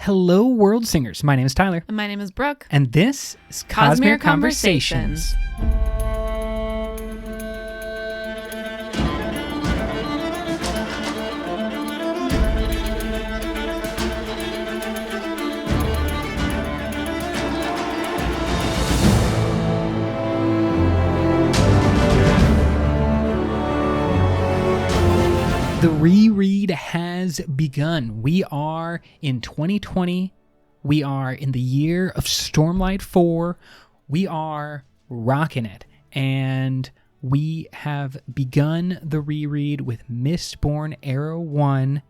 Hello, world singers. My name is Tyler. And my name is Brooke. And this is Cosmere Conversations. The ReRead has begun. We are in 2020. We are in the year of Stormlight 4. We are rocking it. And we have begun the ReRead with Mistborn Era 1.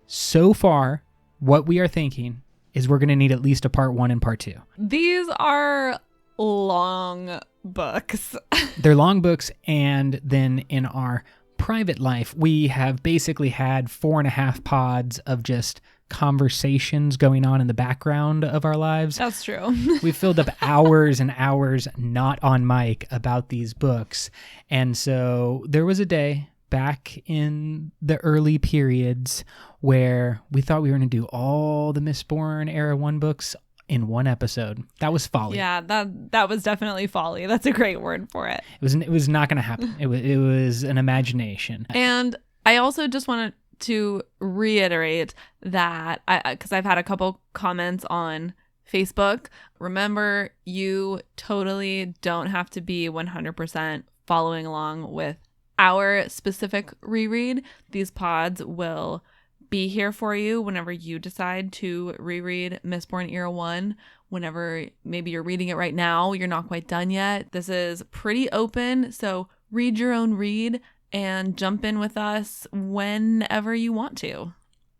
So far, what we are thinking is we're going to need at least a part 1 and part 2. These are long books. They're long books, and then in our private life, we have basically had 4.5 pods of just conversations going on in the background of our lives. That's true. We filled up hours and hours not on mic about these books. And so there was a day back in the early periods where we thought we were going to do all the Mistborn Era 1 books in one episode. That was folly. Yeah, that was definitely folly. That's a great word for it. It was not going to happen. It was an imagination. And I also just wanted to reiterate that, because I've had a couple comments on Facebook. Remember, you totally don't have to be 100% following along with our specific reread. These pods will be here for you whenever you decide to reread Mistborn Era 1. Whenever maybe you're reading it right now, you're not quite done yet. This is pretty open, so read your own read and jump in with us whenever you want to.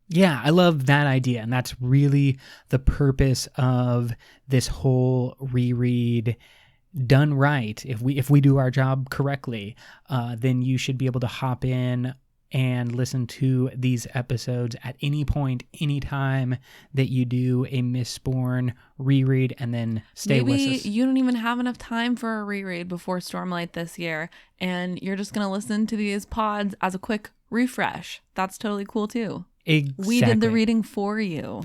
Yeah, I love that idea. And that's really the purpose of this whole reread done right. If we do our job correctly, then you should be able to hop in and listen to these episodes at any point, anytime that you do a Mistborn reread, and then stay with us. Maybe you don't even have enough time for a reread before Stormlight this year, and you're just going to listen to these pods as a quick refresh. That's totally cool too. Exactly. We did the reading for you.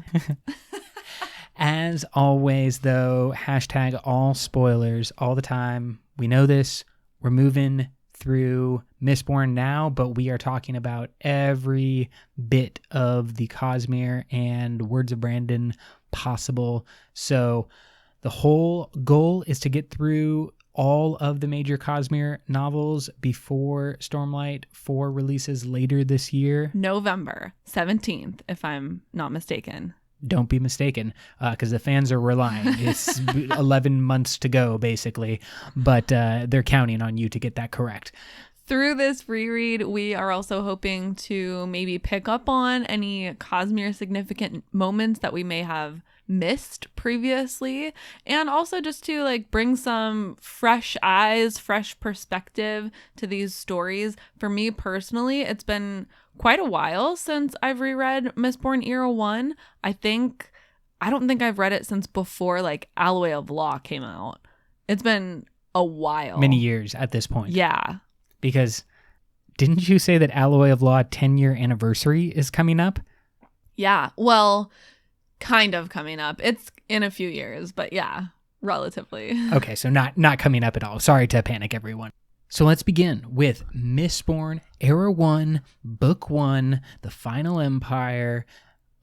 As always, though, hashtag all spoilers all the time. We know this. We're moving through Mistborn now, but we are talking about every bit of the Cosmere and Words of Brandon possible. So the whole goal is to get through all of the major Cosmere novels before Stormlight 4 releases later this year. November 17th, if I'm not mistaken. Don't be mistaken, because the fans are relying. It's 11 months to go, basically, but they're counting on you to get that correct. Through this reread, we are also hoping to maybe pick up on any Cosmere significant moments that we may have missed previously, and also just to bring some fresh eyes, fresh perspective to these stories. For me personally, it's been quite a while since I've reread Mistborn Era 1. I don't think I've read it since before Alloy of Law came out. It's been a while. Many years at this point. Yeah. Because didn't you say that Alloy of Law 10-year anniversary is coming up? Yeah. Well, kind of coming up. It's in a few years, but yeah, relatively. Okay, so not coming up at all. Sorry to panic, everyone. So let's begin with Mistborn Era 1, Book 1, The Final Empire.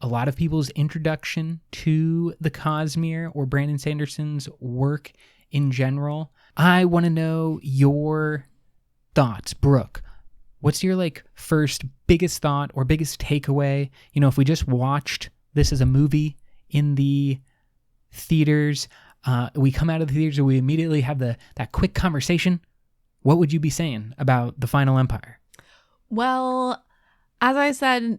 A lot of people's introduction to the Cosmere or Brandon Sanderson's work in general. I want to know your thoughts, Brooke. What's your first biggest thought or biggest takeaway? If we just watched this as a movie in the theaters, we come out of the theaters and we immediately have that quick conversation. What would you be saying about the Final Empire? Well, as I said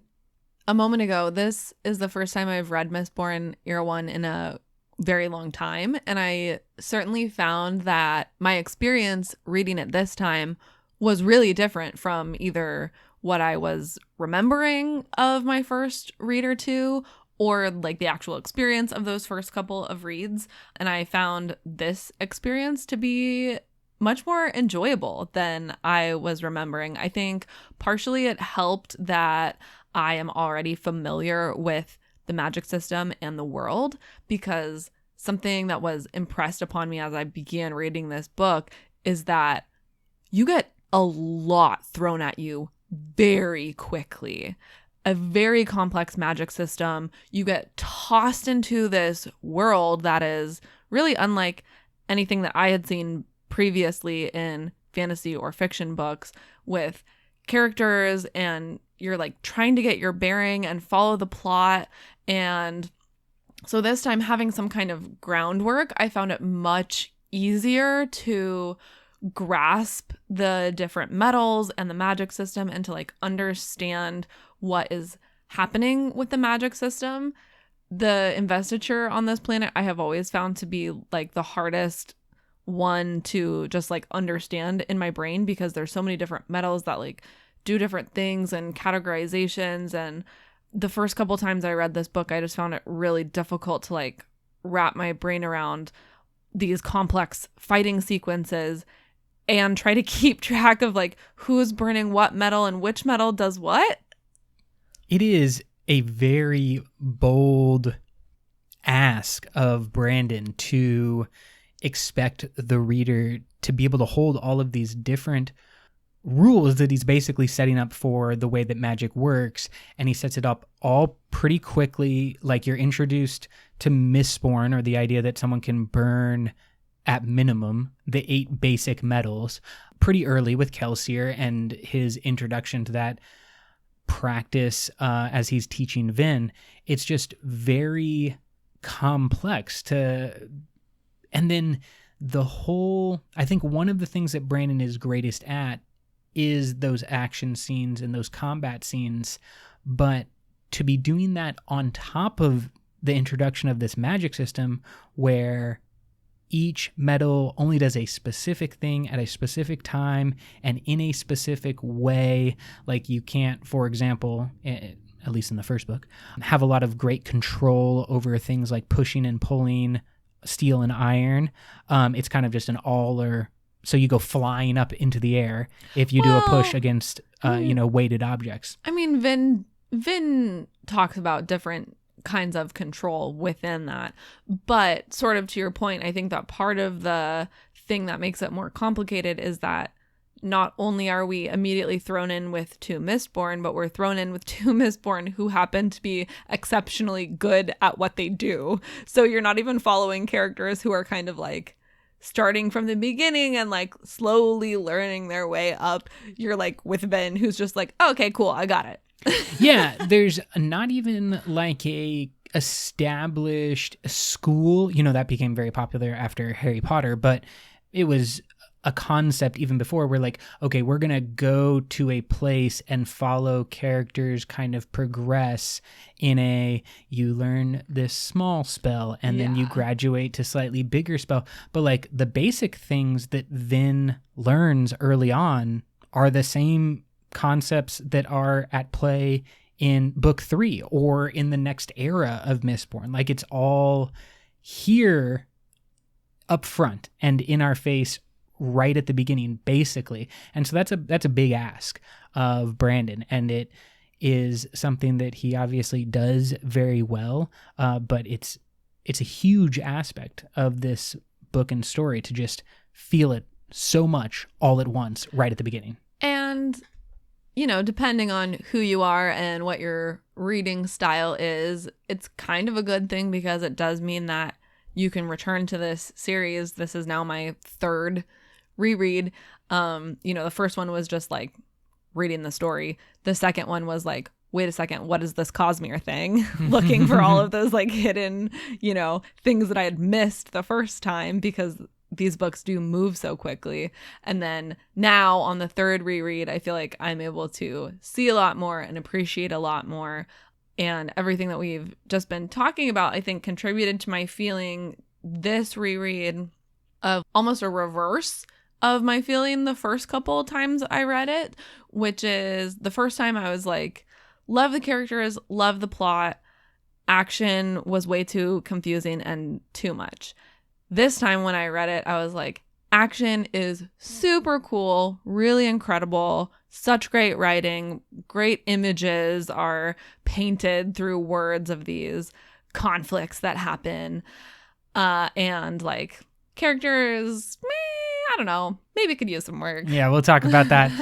a moment ago, this is the first time I've read Mistborn Era 1 in a very long time, and I certainly found that my experience reading it this time was really different from either what I was remembering of my first read or two, or the actual experience of those first couple of reads. And I found this experience to be much more enjoyable than I was remembering. I think partially it helped that I am already familiar with the magic system and the world, because something that was impressed upon me as I began reading this book is that you get a lot thrown at you very quickly. A very complex magic system. You get tossed into this world that is really unlike anything that I had seen previously in fantasy or fiction books, with characters, and you're like trying to get your bearing and follow the plot. And so this time, having some kind of groundwork, I found it much easier to grasp the different metals and the magic system and to like understand what is happening with the magic system. The investiture on this planet I have always found to be like the hardest one to just like understand in my brain, because there's so many different metals that like do different things and categorizations. And the first couple times I read this book, I just found it really difficult to like wrap my brain around these complex fighting sequences and try to keep track of like who's burning what metal and which metal does what. It is a very bold ask of Brandon to expect the reader to be able to hold all of these different rules that he's basically setting up for the way that magic works. And he sets it up all pretty quickly. Like, you're introduced to Mistborn, or the idea that someone can burn at minimum the 8 basic metals, pretty early with Kelsier and his introduction to that practice as he's teaching Vin. It's just very complex and then the whole, I think one of the things that Brandon is greatest at is those action scenes and those combat scenes, but to be doing that on top of the introduction of this magic system where each metal only does a specific thing at a specific time and in a specific way. Like, you can't, for example, at least in the first book, have a lot of great control over things like pushing and pulling steel and iron. It's kind of just an all or, so you go flying up into the air if you do a push against, weighted objects. I mean, Vin talks about different kinds of control within that, but sort of to your point, I think that part of the thing that makes it more complicated is that not only are we immediately thrown in with 2 Mistborn, but we're thrown in with 2 Mistborn who happen to be exceptionally good at what they do. So you're not even following characters who are kind of like starting from the beginning and like slowly learning their way up. You're like with Ben, who's just like, oh, okay, cool, I got it. Yeah, there's not even like a established school, that became very popular after Harry Potter, but it was a concept even before. We're like, okay, we're going to go to a place and follow characters kind of progress in you learn this small spell and then you graduate to slightly bigger spell. But like the basic things that Vin learns early on are the same concepts that are at play in book 3 or in the next era of Mistborn. Like, it's all here up front and in our face right at the beginning, basically. And so that's a big ask of Brandon, and it is something that he obviously does very well, but it's a huge aspect of this book and story to just feel it so much all at once right at the beginning. And depending on who you are and what your reading style is, it's kind of a good thing, because it does mean that you can return to this series. This is now my 3rd reread. The first one was just like reading the story. The second one was like, wait a second, what is this Cosmere thing? Looking for all of those like hidden, things that I had missed the first time, because these books do move so quickly. And then now on the 3rd reread, I feel like I'm able to see a lot more and appreciate a lot more. And everything that we've just been talking about, I think, contributed to my feeling this reread of almost a reverse of my feeling the first couple times I read it, which is the first time I was like, love the characters, love the plot. Action was way too confusing and too much. This time when I read it, I was like, action is super cool, really incredible, such great writing, great images are painted through words of these conflicts that happen. And like characters, I don't know, maybe could use some work. Yeah, we'll talk about that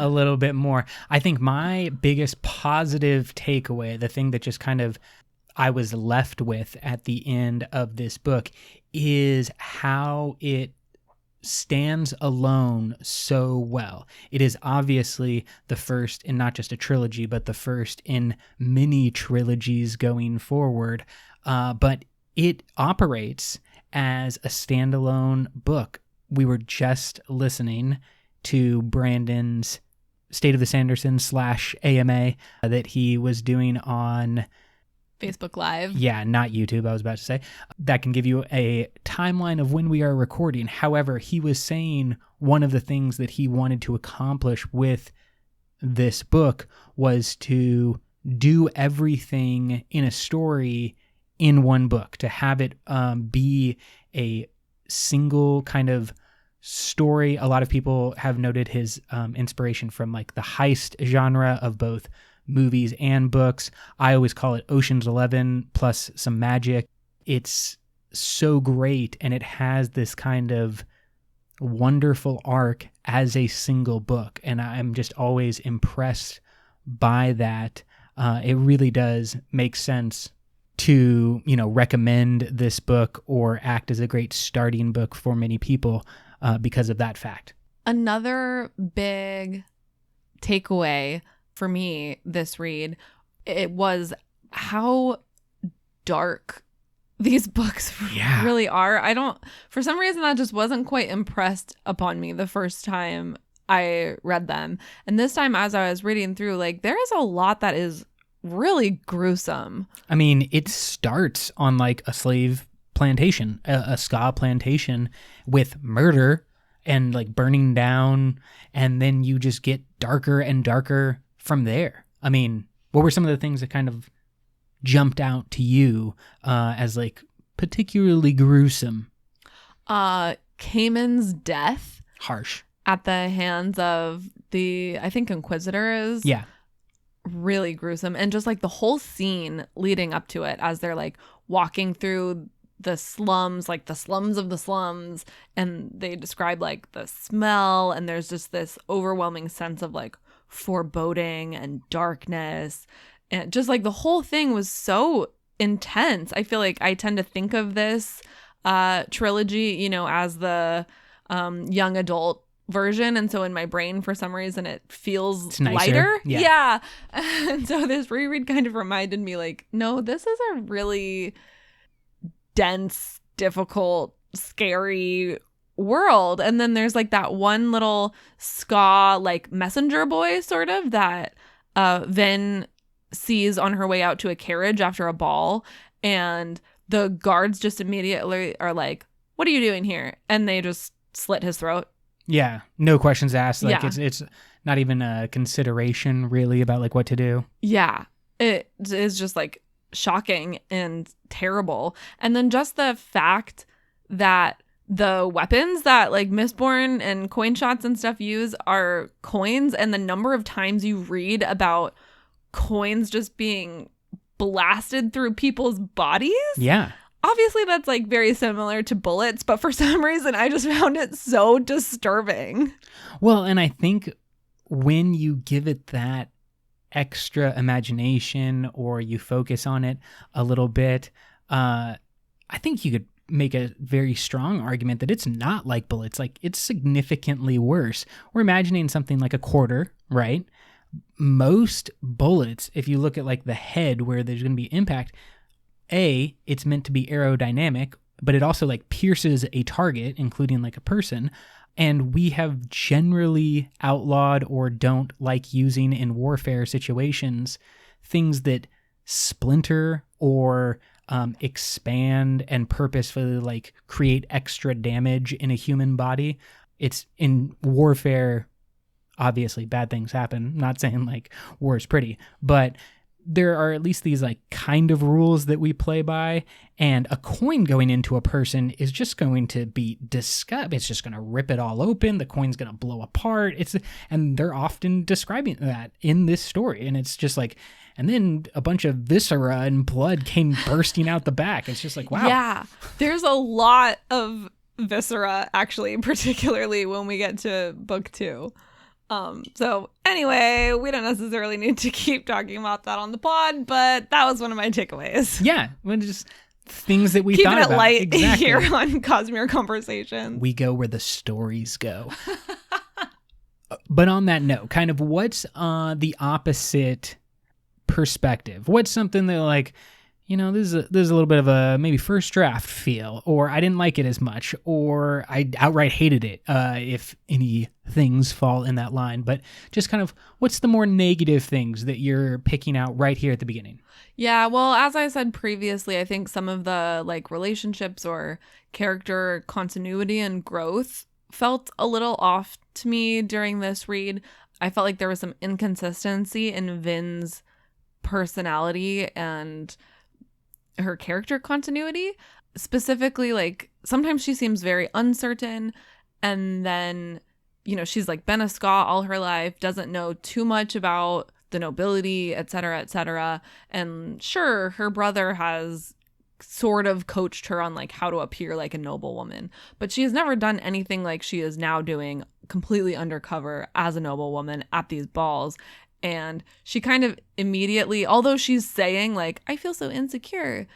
a little bit more. I think my biggest positive takeaway, the thing that just kind of I was left with at the end of this book, is how it stands alone so well. It is obviously the first in not just a trilogy, but the first in many trilogies going forward. But it operates as a standalone book. We were just listening to Brandon's State of the Sandersons / AMA that he was doing on Facebook Live. Yeah, not YouTube, I was about to say. That can give you a timeline of when we are recording. However, he was saying one of the things that he wanted to accomplish with this book was to do everything in a story in one book, to have it be a single kind of story. A lot of people have noted his inspiration from like the heist genre of both movies and books. I always call it Ocean's 11 plus some magic. It's so great, and it has this kind of wonderful arc as a single book, and I'm just always impressed by that. It really does make sense to, recommend this book or act as a great starting book for many people because of that fact. Another big takeaway for me this read, it was how dark these books really are. For some reason, that just wasn't quite impressed upon me the first time I read them. And this time, as I was reading through, like, there is a lot that is really gruesome. I mean, it starts on like a slave plantation, a ska plantation with murder and like burning down, and then you just get darker and darker from there. I mean, what were some of the things that kind of jumped out to you as like particularly gruesome? Cayman's death. Harsh. At the hands of the, I think, Inquisitor is. Yeah. Really gruesome. And just like the whole scene leading up to it, as they're like walking through the slums, like the slums of the slums, and they describe like the smell, and there's just this overwhelming sense of like foreboding and darkness, and just like the whole thing was so intense. I feel like I tend to think of this trilogy, as the young adult version, and so in my brain for some reason it feels lighter. Yeah. And so this reread kind of reminded me like, no, this is a really dense, difficult, scary world. And then there's like that one little ska like messenger boy sort of that Ven sees on her way out to a carriage after a ball, and the guards just immediately are like, what are you doing here? And they just slit his throat. Yeah, no questions asked. Like it's not even a consideration really about like what to do. Yeah, it is just like shocking and terrible. And then just the fact that the weapons that like Mistborn and coin shots and stuff use are coins, and the number of times you read about coins just being blasted through people's bodies. Yeah. Obviously, that's like very similar to bullets, but for some reason, I just found it so disturbing. Well, and I think when you give it that extra imagination or you focus on it a little bit, I think you could make a very strong argument that it's not like bullets. Like, it's significantly worse. We're imagining something like a quarter, right? Most bullets, if you look at like the head where there's going to be impact, it's meant to be aerodynamic, but it also like pierces a target, including like a person. And we have generally outlawed or don't like using in warfare situations things that splinter or expand and purposefully like create extra damage in a human body. It's in warfare, obviously bad things happen. I'm not saying like war is pretty, but there are at least these like kind of rules that we play by, and a coin going into a person is just going to be disgust. It's just going to rip it all open. The coin's going to blow apart. And they're often describing that in this story. And it's just like, and then a bunch of viscera and blood came bursting out the back. It's just like, wow. Yeah, there's a lot of viscera, actually, particularly when we get to book 2. So anyway, we don't necessarily need to keep talking about that on the pod, but that was one of my takeaways. Yeah, just things that we Keeping thought it about. light Exactly. here on Cosmere Conversations. We go where the stories go. But on that note, kind of what's the opposite perspective? What's something that like, this is a little bit of a maybe first draft feel, or I didn't like it as much, or I outright hated it, if any things fall in that line. But just kind of what's the more negative things that you're picking out right here at the beginning? Yeah, well, as I said previously, I think some of the like relationships or character continuity and growth felt a little off to me during this read. I felt like there was some inconsistency in Vin's personality and her character continuity. Specifically, like sometimes she seems very uncertain, and then she's like been a ska all her life, doesn't know too much about the nobility, etc., etc. And sure, her brother has sort of coached her on like how to appear like a noblewoman, but she has never done anything like she is now doing completely undercover as a noblewoman at these balls. And she kind of immediately, although she's saying like, I feel so insecure,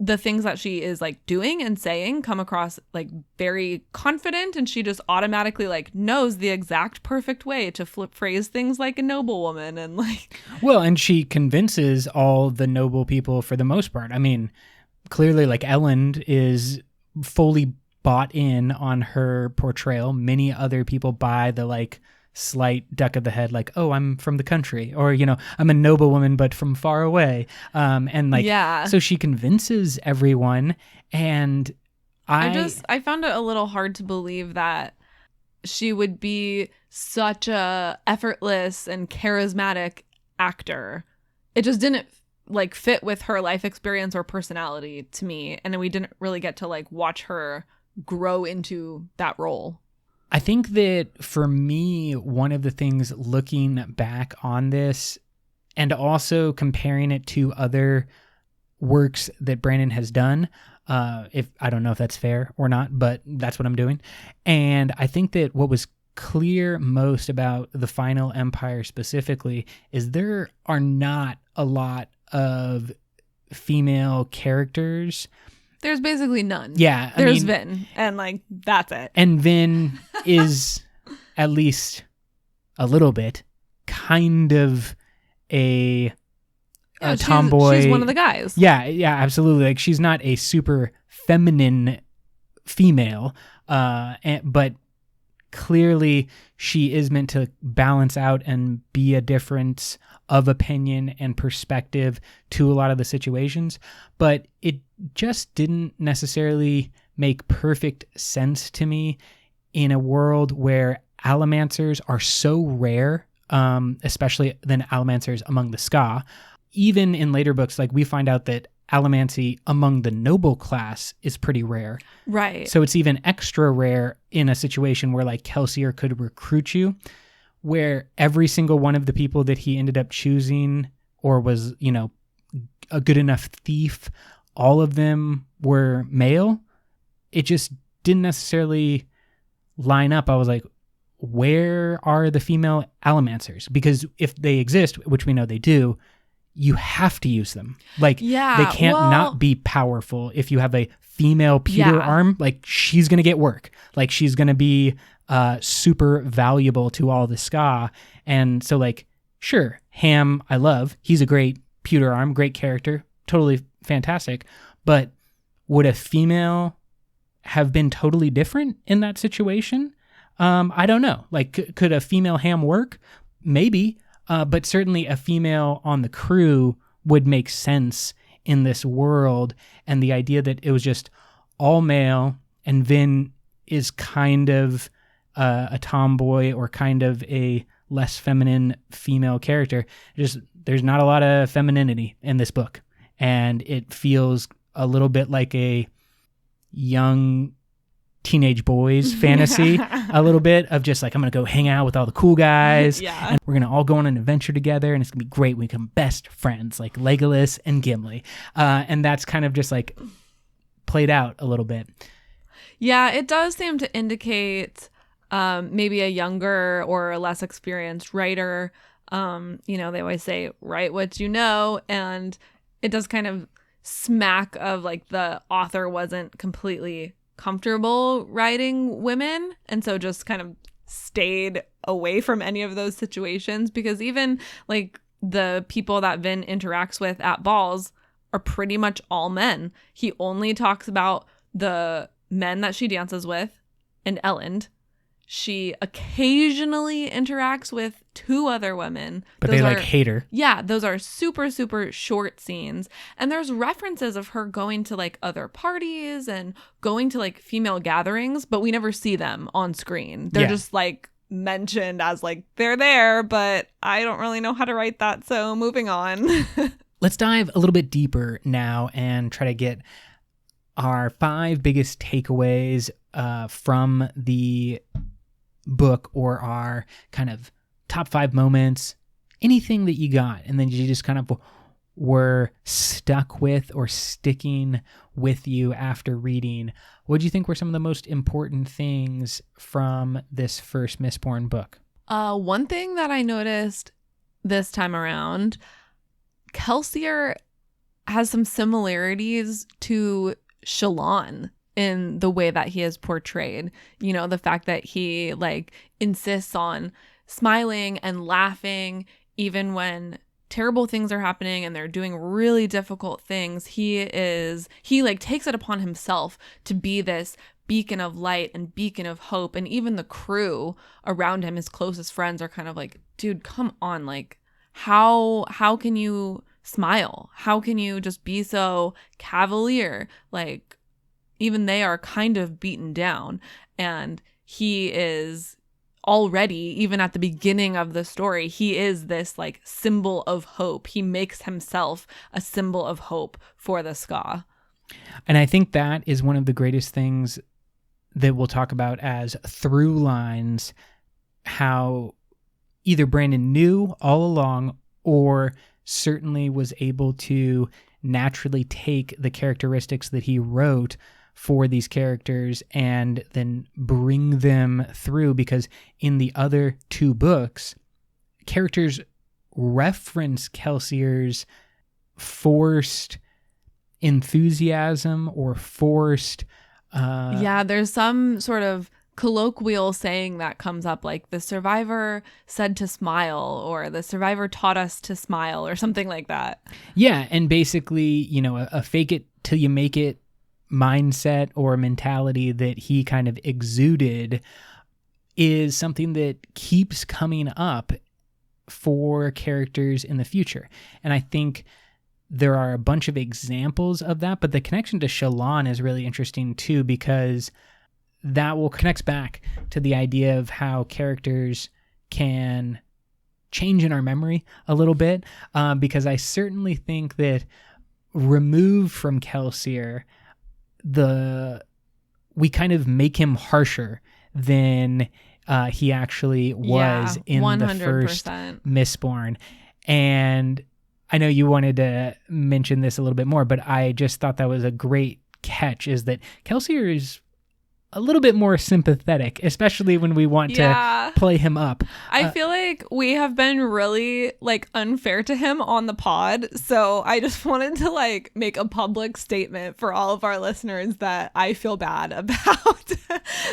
the things that she is like doing and saying come across like very confident, and she just automatically like knows the exact perfect way to phrase things like a noblewoman. And like, well, and she convinces all the noble people for the most part. I mean, clearly like Elend is fully bought in on her portrayal. Many other people buy the like slight duck of the head, like, oh, I'm from the country, or I'm a noblewoman but from far away, and like, yeah, so she convinces everyone. And I found it a little hard to believe that she would be such a effortless and charismatic actor. It just didn't like fit with her life experience or personality to me, and we didn't really get to like watch her grow into that role. I think that for me, one of the things looking back on this and also comparing it to other works that Brandon has done, if I don't know if that's fair or not, but that's what I'm doing. And I think that what was clear most about the Final Empire specifically is there are not a lot of female characters. There's basically none. Yeah. There's Vin, and like, that's it. And Vin is at least a little bit kind of a tomboy. She's one of the guys. Yeah, absolutely. Like, she's not a super feminine female, but clearly she is meant to balance out and be a difference of opinion and perspective to a lot of the situations. But it just didn't necessarily make perfect sense to me in a world where allomancers are so rare, especially than allomancers among the ska. Even in later books, like, we find out that allomancy among the noble class is pretty rare. Right. So it's even extra rare in a situation where like Kelsier could recruit you, where every single one of the people that he ended up choosing or was, a good enough thief, all of them were male. It just didn't necessarily line up. I was like, where are the female allomancers? Because if they exist, which we know they do, you have to use them. Like, they can't not be powerful. If you have a female pewter arm, like, she's going to get work. Like, she's going to be super valuable to all the ska. And so, like, sure, Ham, I love. He's a great pewter arm, great character, totally fantastic. But would a female have been totally different in that situation? I don't know. Like, could a female Ham work? Maybe. But certainly a female on the crew would make sense in this world. And the idea that it was just all male and Vin is kind of a tomboy or kind of a less feminine female character. There's not a lot of femininity in this book, and it feels a little bit like a young teenage boys fantasy, a little bit of just like, I'm gonna go hang out with all the cool guys, and we're gonna all go on an adventure together, and it's gonna be great. We become best friends like Legolas and Gimli, and that's kind of just like played out a little bit. Yeah, it does seem to indicate maybe a younger or a less experienced writer. They always say, write what you know, and it does kind of smack of like the author wasn't completely comfortable writing women, and so just kind of stayed away from any of those situations, because even like the people that Vin interacts with at balls are pretty much all men. He only talks about the men that she dances with and Elend. She occasionally interacts with 2 other women. But they hate her. Yeah, those are super, super short scenes. And there's references of her going to like other parties and going to like female gatherings, but we never see them on screen. They're just like mentioned as like they're there, but I don't really know how to write that. So moving on. Let's dive a little bit deeper now and try to get our 5 biggest takeaways from the book, or our kind of top 5 moments, anything that you got and then you just kind of were stuck with or sticking with you after reading. What do you think were some of the most important things from this first Mistborn book? One thing that I noticed this time around, Kelsier has some similarities to Shallan in the way that he is portrayed. The fact that he like insists on smiling and laughing even when terrible things are happening and they're doing really difficult things. He like takes it upon himself to be this beacon of light and beacon of hope. And even the crew around him, his closest friends, are kind of like, dude, come on. Like, how can you smile? How can you just be so cavalier? Like, even they are kind of beaten down, and he is already, even at the beginning of the story, he is this like symbol of hope. He makes himself a symbol of hope for the Ska. And I think that is one of the greatest things that we'll talk about as through lines, how either Brandon knew all along or certainly was able to naturally take the characteristics that he wrote for these characters and then bring them through, because in the other 2 books, characters reference Kelsier's forced enthusiasm or forced... there's some sort of colloquial saying that comes up, like the survivor said to smile, or the survivor taught us to smile, or something like that. Yeah, and basically, a fake it till you make it mindset or mentality that he kind of exuded is something that keeps coming up for characters in the future. And I think there are a bunch of examples of that, but the connection to Shallan is really interesting too, because that will connect back to the idea of how characters can change in our memory a little bit, because I certainly think that removed from Kelsier, we kind of make him harsher than he actually was in 100%. The first Mistborn. And I know you wanted to mention this a little bit more, but I just thought that was a great catch, is that Kelsier is a little bit more sympathetic, especially when we want to play him up. I feel like we have been really like unfair to him on the pod. So I just wanted to like make a public statement for all of our listeners that I feel bad about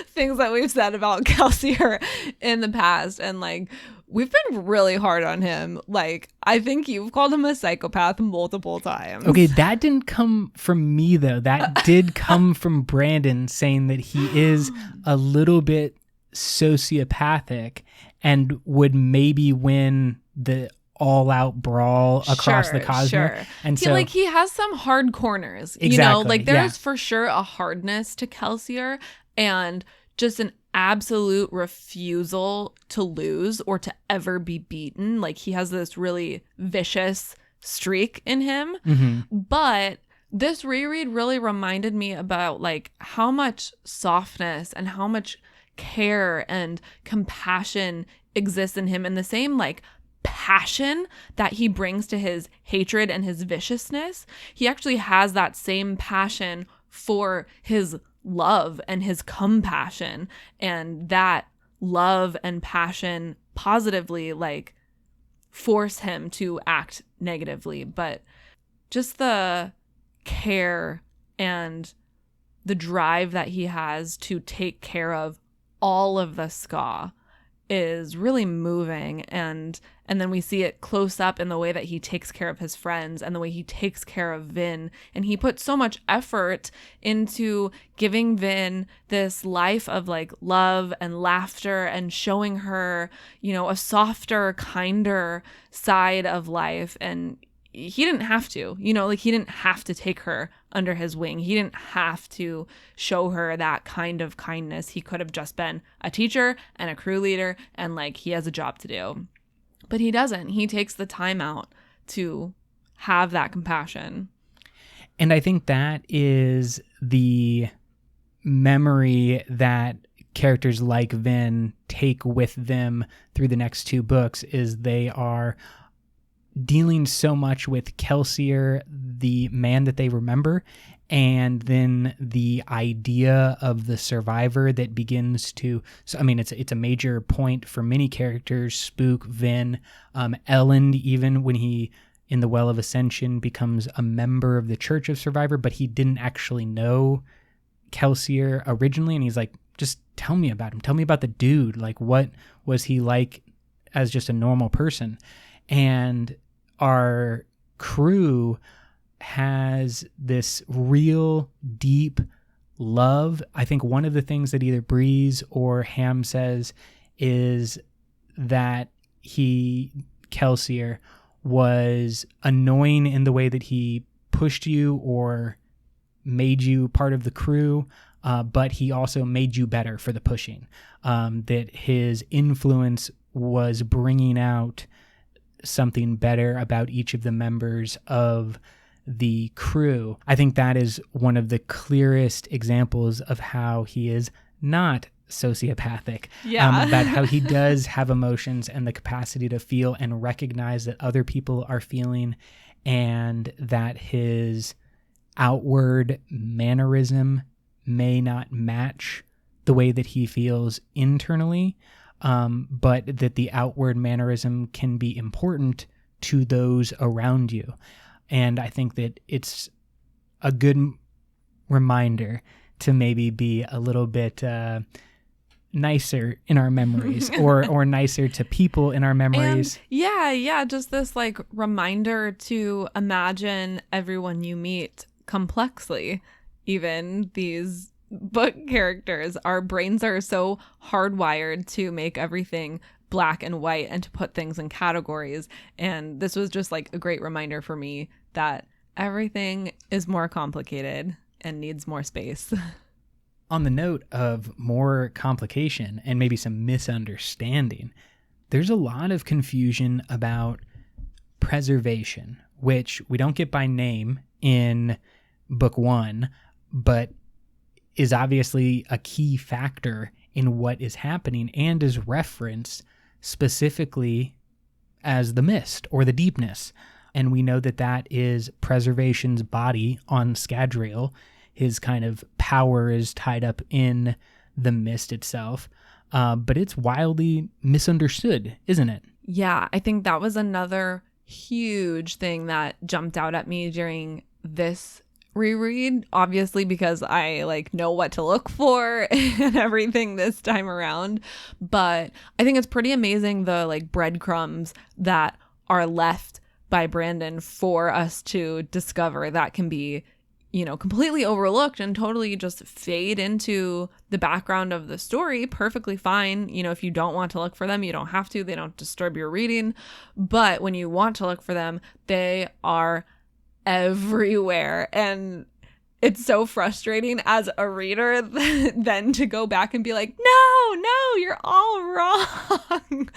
things that we've said about Kelsier in the past. And like, we've been really hard on him. Like, I think you've called him a psychopath multiple times. Okay, that didn't come from me, though. That did come from Brandon saying that he is a little bit sociopathic and would maybe win the all-out brawl across the Cosmere. Sure. And he has some hard corners. Exactly, Like there's for sure a hardness to Kelsier and just an absolute refusal to lose or to ever be beaten. Like, he has this really vicious streak in him. But this reread really reminded me about like how much softness and how much care and compassion exists in him, and the same like passion that he brings to his hatred and his viciousness. He actually has that same passion for his love and his compassion, and that love and passion positively like force him to act negatively. But just the care and the drive that he has to take care of all of the ska is really moving, and then we see it close up in the way that he takes care of his friends and the way he takes care of Vin. And he puts so much effort into giving Vin this life of like love and laughter and showing her, you know, a softer, kinder side of life. And he didn't have to, you know, like he didn't have to take her under his wing. He didn't have to show her that kind of kindness. He could have just been a teacher and a crew leader and like he has a job to do. But he doesn't. He takes the time out to have that compassion. And I think that is the memory that characters like Vin take with them through the next two books, is they are dealing so much with Kelsier, the man that they remember, and then the idea of the survivor that begins to, so I mean, it's a major point for many characters, Spook, Vin, Elend, even when he, in the Well of Ascension, becomes a member of the Church of Survivor, but he didn't actually know Kelsier originally, and he's like, just tell me about him. Tell me about the dude. Like, what was he like as just a normal person? And our crew has this real deep love. I think one of the things that either Breeze or Ham says is that Kelsier, was annoying in the way that he pushed you or made you part of the crew, but he also made you better for the pushing. That his influence was bringing out something better about each of the members of the crew. I think that is one of the clearest examples of how he is not sociopathic. About how he does have emotions and the capacity to feel and recognize that other people are feeling, and that his outward mannerism may not match the way that he feels internally. But that the outward mannerism can be important to those around you. And I think that it's a good reminder to maybe be a little bit nicer in our memories or nicer to people in our memories. And just this like reminder to imagine everyone you meet complexly, even these book characters. Our brains are so hardwired to make everything black and white and to put things in categories. And this was just like a great reminder for me that everything is more complicated and needs more space. On the note of more complication and maybe some misunderstanding, there's a lot of confusion about preservation, which we don't get by name in book one, but is obviously a key factor in what is happening and is referenced specifically as the mist or the deepness. And we know that that is Preservation's body on Scadrial. His kind of power is tied up in the mist itself. But it's wildly misunderstood, isn't it? Yeah, I think that was another huge thing that jumped out at me during this reread, obviously because I like know what to look for and everything this time around. But I think it's pretty amazing the like breadcrumbs that are left by Brandon for us to discover that can be, you know, completely overlooked and totally just fade into the background of the story. Perfectly fine. You know, if you don't want to look for them, you don't have to. They don't disturb your reading. But when you want to look for them, they are everywhere. And it's so frustrating as a reader then to go back and be like, no, you're all wrong.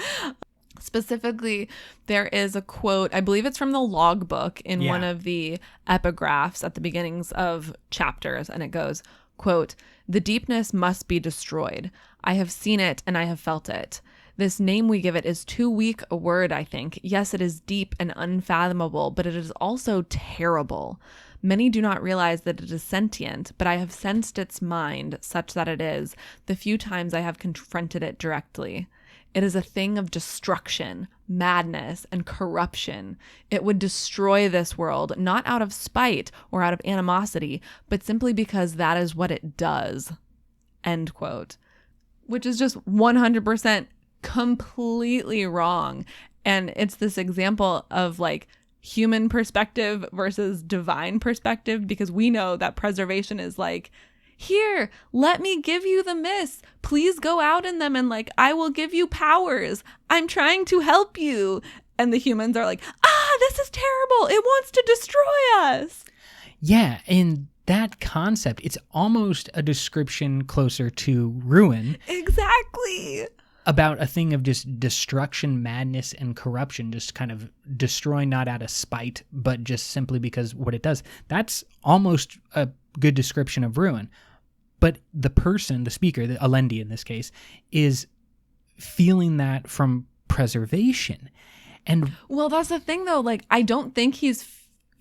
Specifically, there is a quote, I believe it's from the logbook in one of the epigraphs at the beginnings of chapters, and it goes, quote, "The deepness must be destroyed. I have seen it and I have felt it. This name we give it is too weak a word, I think. Yes, it is deep and unfathomable, but it is also terrible. Many do not realize that it is sentient, but I have sensed its mind such that it is, the few times I have confronted it directly. It is a thing of destruction, madness, and corruption. It would destroy this world, not out of spite or out of animosity, but simply because that is what it does." End quote. Which is just 100% completely wrong. And it's this example of like human perspective versus divine perspective, because we know that preservation is like, here, let me give you the mists. Please go out in them and like, I will give you powers. I'm trying to help you. And the humans are like, this is terrible. It wants to destroy us. Yeah. And that concept, it's almost a description closer to ruin. Exactly. About a thing of just destruction, madness, and corruption, just kind of destroying not out of spite, but just simply because what it does. That's almost a good description of ruin. But the person, the speaker, the Alendi in this case, is feeling that from preservation. And well, that's the thing though. Like, I don't think he's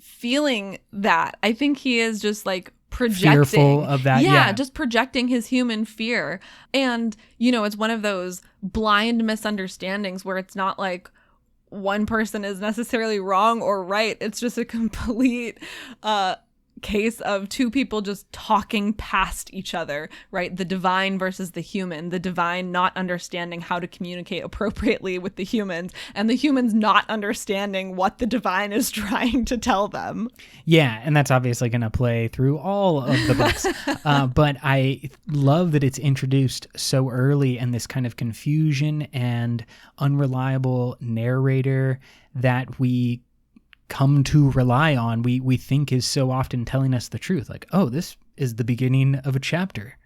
feeling that. I think he is just like projecting. Fearful of that. Yeah, just projecting his human fear. And, you know, it's one of those blind misunderstandings where it's not like one person is necessarily wrong or right. It's just a complete case of two people just talking past each other, right? The divine versus the human, the divine not understanding how to communicate appropriately with the humans, and the humans not understanding what the divine is trying to tell them. Yeah, and that's obviously going to play through all of the books. But I love that it's introduced so early, and this kind of confusion and unreliable narrator that we come to rely on, we think is so often telling us the truth. Like, oh, this is the beginning of a chapter.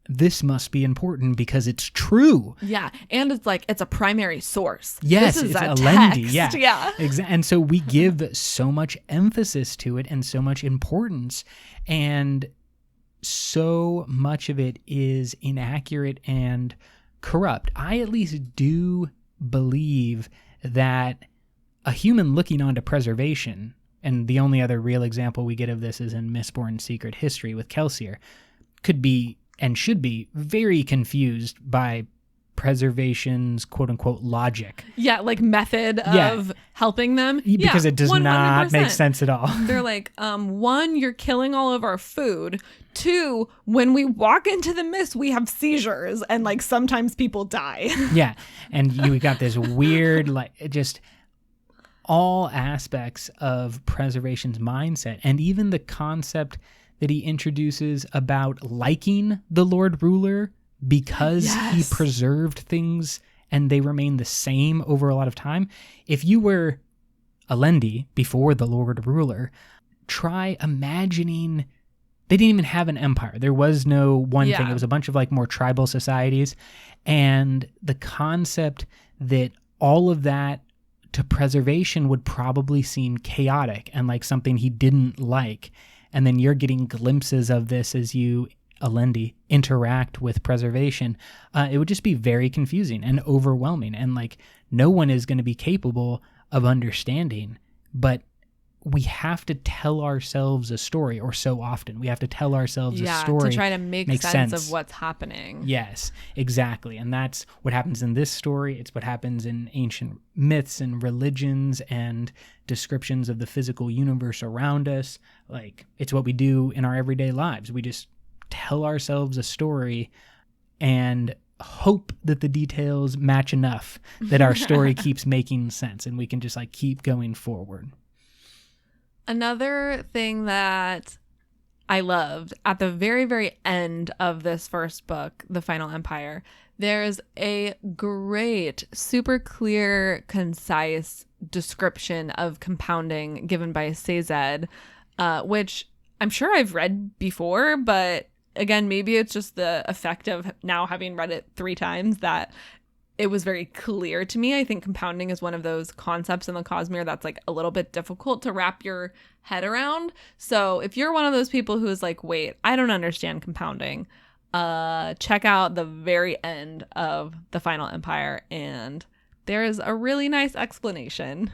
This must be important because it's true. Yeah, and it's like, it's a primary source. Yes, this is it's a Alendi. text. Yeah. And so we give so much emphasis to it and so much importance, and so much of it is inaccurate and corrupt. I at least do believe that a human looking onto preservation, and the only other real example we get of this is in Mistborn Secret History with Kelsier, could be and should be very confused by preservation's quote-unquote logic. Yeah, like method of helping them. Because it does 100%. Not make sense at all. They're like, one, you're killing all of our food. Two, when we walk into the mist, we have seizures, and like sometimes people die. Yeah, and you got this weird, like, just all aspects of preservation's mindset, and even the concept that he introduces about liking the Lord Ruler because he preserved things and they remain the same over a lot of time. If you were Alendi before the Lord Ruler, try imagining they didn't even have an empire. There was no one thing. It was a bunch of like more tribal societies, and the concept that all of that to preservation would probably seem chaotic and like something he didn't like. And then you're getting glimpses of this as you, Alendi, interact with preservation. It would just be very confusing and overwhelming. And like no one is going to be capable of understanding, but we have to tell ourselves a story, or so often we have to tell ourselves a story to try to make sense of what's happening. Yes, exactly. And that's what happens in this story. It's what happens in ancient myths and religions and descriptions of the physical universe around us. Like, it's what we do in our everyday lives. We just tell ourselves a story and hope that the details match enough that our story keeps making sense and we can just like keep going forward. Another thing that I loved at the very, very end of this first book, The Final Empire, there's a great, super clear, concise description of compounding given by Sazed, which I'm sure I've read before, but again, maybe it's just the effect of now having read it 3 times that it was very clear to me. I think compounding is one of those concepts in the Cosmere that's like a little bit difficult to wrap your head around. So if you're one of those people who's like, wait, I don't understand compounding, check out the very end of The Final Empire, and there is a really nice explanation.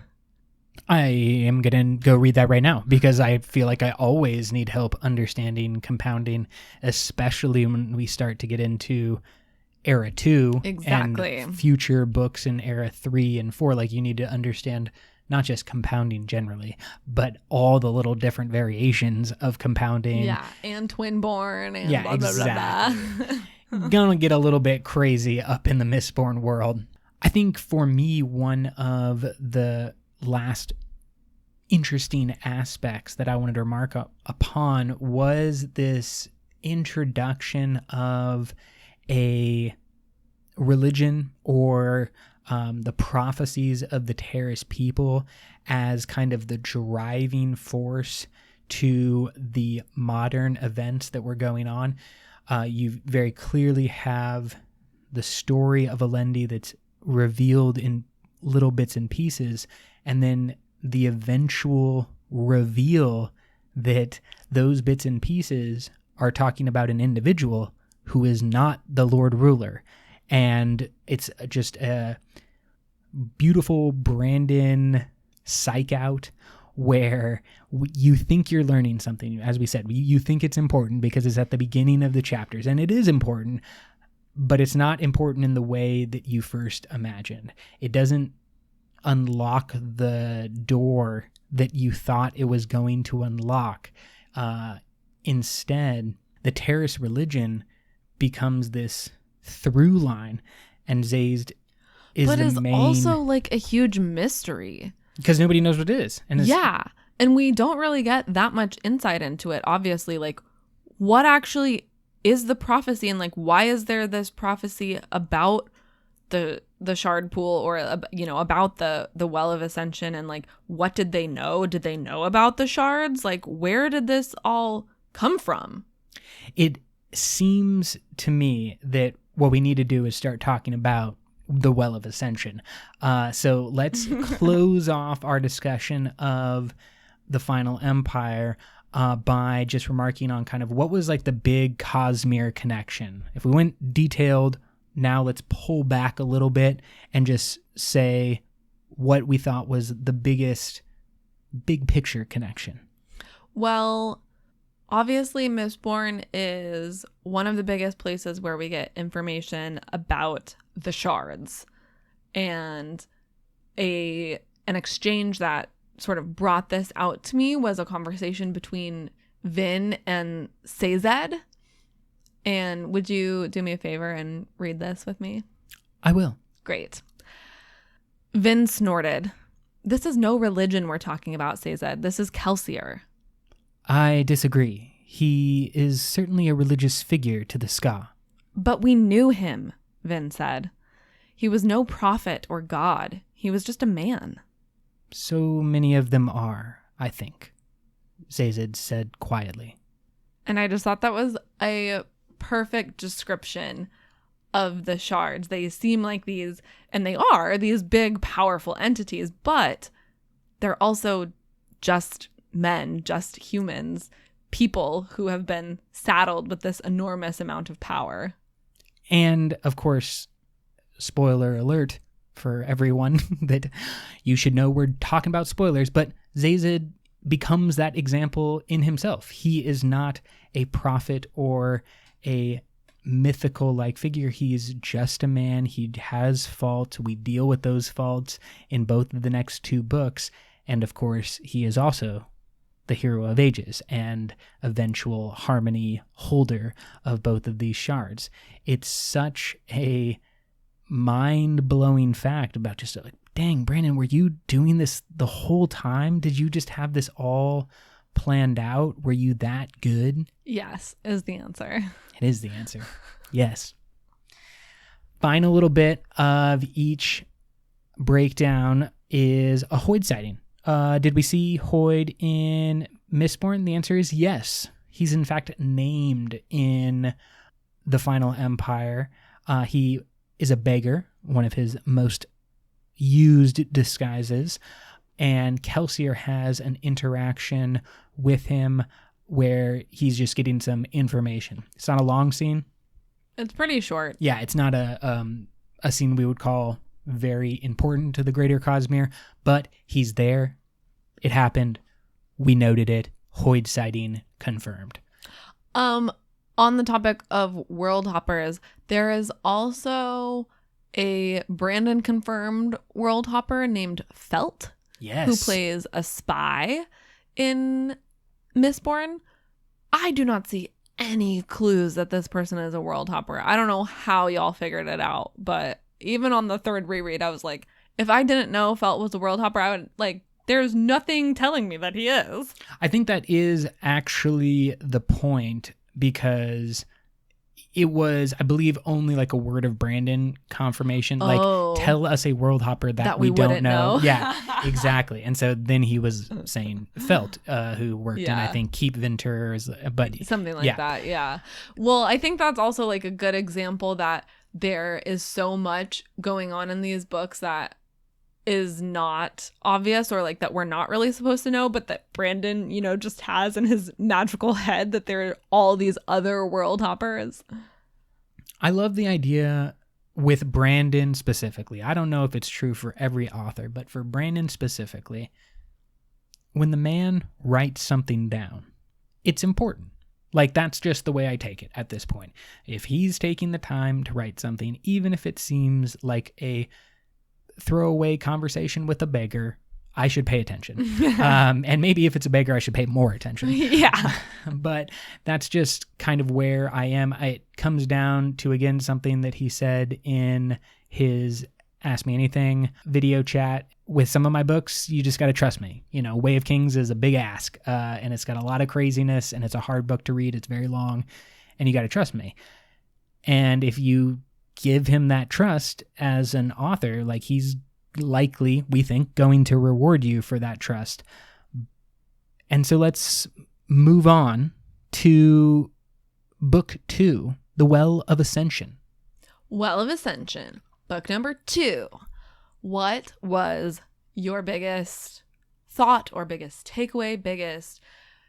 I am going to go read that right now because I feel like I always need help understanding compounding, especially when we start to get into Era 2 Exactly. and future books in Era 3 and 4. Like, you need to understand not just compounding generally, but all the little different variations of compounding. Yeah, and Twinborn and yeah, blah, blah, exactly. blah, blah. Gonna get a little bit crazy up in the Mistborn world. I think for me, one of the last interesting aspects that I wanted to remark upon was this introduction of a religion or the prophecies of the Terrace people as kind of the driving force to the modern events that were going on. You very clearly have the story of Alendi that's revealed in little bits and pieces, and then the eventual reveal that those bits and pieces are talking about an individual who is not the Lord Ruler. And it's just a beautiful Brandon psych out where you think you're learning something. As we said, you think it's important because it's at the beginning of the chapters, and it is important, but it's not important in the way that you first imagined. It doesn't unlock the door that you thought it was going to unlock. Instead, the Terrace religion becomes this through line, and Zazed is but the it's main... also like a huge mystery. Because nobody knows what it is. And yeah. And we don't really get that much insight into it. Obviously, like, what actually is the prophecy, and like, why is there this prophecy about the shard pool, or about the Well of Ascension, and like, what did they know? Did they know about the shards? Like, where did this all come from? It seems to me that what we need to do is start talking about the Well of Ascension. So let's close off our discussion of the Final Empire by just remarking on kind of what was like the big Cosmere connection. If we went detailed, now let's pull back a little bit and just say what we thought was the biggest big picture connection. Well, obviously Mistborn is one of the biggest places where we get information about the shards, and an exchange that sort of brought this out to me was a conversation between Vin and Sazed. And would you do me a favor and read this with me? I will. Great. Vin snorted. This is no religion we're talking about, Sazed. This is Kelsier. I disagree. He is certainly a religious figure to the Ska. But we knew him, Vin said. He was no prophet or god. He was just a man. So many of them are, I think, Zazed said quietly. And I just thought that was a perfect description of the shards. They seem like these, and they are, these big, powerful entities, but they're also just men, just humans, people who have been saddled with this enormous amount of power. And, of course, spoiler alert for everyone that you should know we're talking about spoilers, but Zazed becomes that example in himself. He is not a prophet or a mythical-like figure. He's just a man. He has faults. We deal with those faults in both of the next 2 books. And, of course, he is also the hero of ages and eventual harmony holder of both of these shards. It's such a mind-blowing fact about just like, dang, Brandon, were you doing this the whole time? Did you just have this all planned out? Were you that good? Yes, is the answer. It is the answer. Yes. Final little bit of each breakdown is a Hoid sighting. Did we see Hoid in Mistborn? The answer is yes. He's in fact named in the Final Empire. He is a beggar, one of his most used disguises, and Kelsier has an interaction with him where he's just getting some information. It's not a long scene. It's pretty short. Yeah, it's not a scene we would call very important to the greater Cosmere, but he's there. It happened. We noted it. Hoid sighting confirmed. On the topic of world hoppers, there is also a Brandon confirmed world hopper named Felt. Yes. Who plays a spy in Mistborn. I do not see any clues that this person is a world hopper. I don't know how y'all figured it out, but even on the third reread, I was like, if I didn't know Felt was a world hopper, I would there's nothing telling me that he is. I think that is actually the point, because it was, I believe, only like a word of Brandon confirmation. Oh. Like, tell us a world hopper that we don't know. know. Yeah, exactly. And so then he was saying Felt, who worked in, I think, Keep Venters, but something like that. Yeah. Well, I think that's also like a good example that there is so much going on in these books that is not obvious, or like that we're not really supposed to know, but that Brandon, just has in his magical head that there are all these other world hoppers. I love the idea with Brandon specifically. I don't know if it's true for every author, but for Brandon specifically, when the man writes something down, it's important. Like, that's just the way I take it at this point. If he's taking the time to write something, even if it seems like a throwaway conversation with a beggar, I should pay attention. And maybe if it's a beggar, I should pay more attention. Yeah. But that's just kind of where I am. It comes down to, again, something that he said in his Ask Me Anything video chat. With some of my books, you just got to trust me. Way of Kings is a big ask, and it's got a lot of craziness, and it's a hard book to read. It's very long, and you got to trust me. And if you give him that trust as an author, like, he's likely, we think, going to reward you for that trust. And so let's move on to book 2, The Well of Ascension. Well of Ascension, book number 2. What was your biggest thought or biggest takeaway, biggest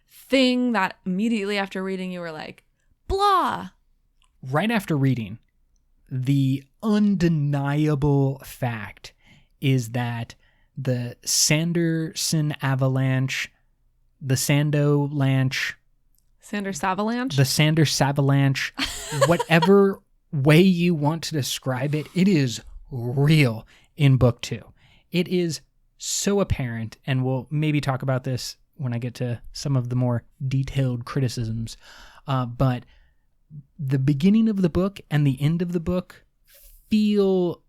thing that immediately after reading you were like, blah? Right after reading, the undeniable fact is that the Sanderson Avalanche, the Sanders Avalanche, whatever way you want to describe it, it is real in book 2. It is so apparent, and we'll maybe talk about this when I get to some of the more detailed criticisms, but the beginning of the book and the end of the book feel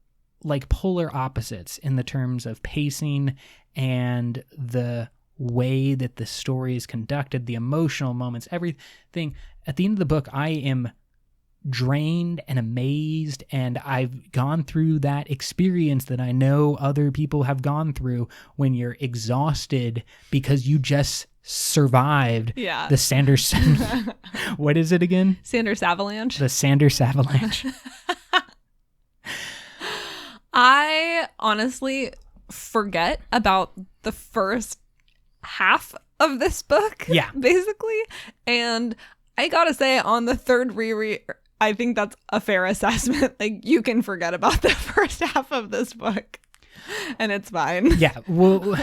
like polar opposites in the terms of pacing and the way that the story is conducted, the emotional moments, everything. At the end of the book, I am drained and amazed, and I've gone through that experience that I know other people have gone through when you're exhausted because you just survived the Sanderson. What is it again? Sanders Avalanche. The Sanders Avalanche. I honestly forget about the first half of this book. Yeah. Basically. And I gotta say, on the third reread, I think that's a fair assessment. Like, you can forget about the first half of this book, and it's fine. Yeah, well,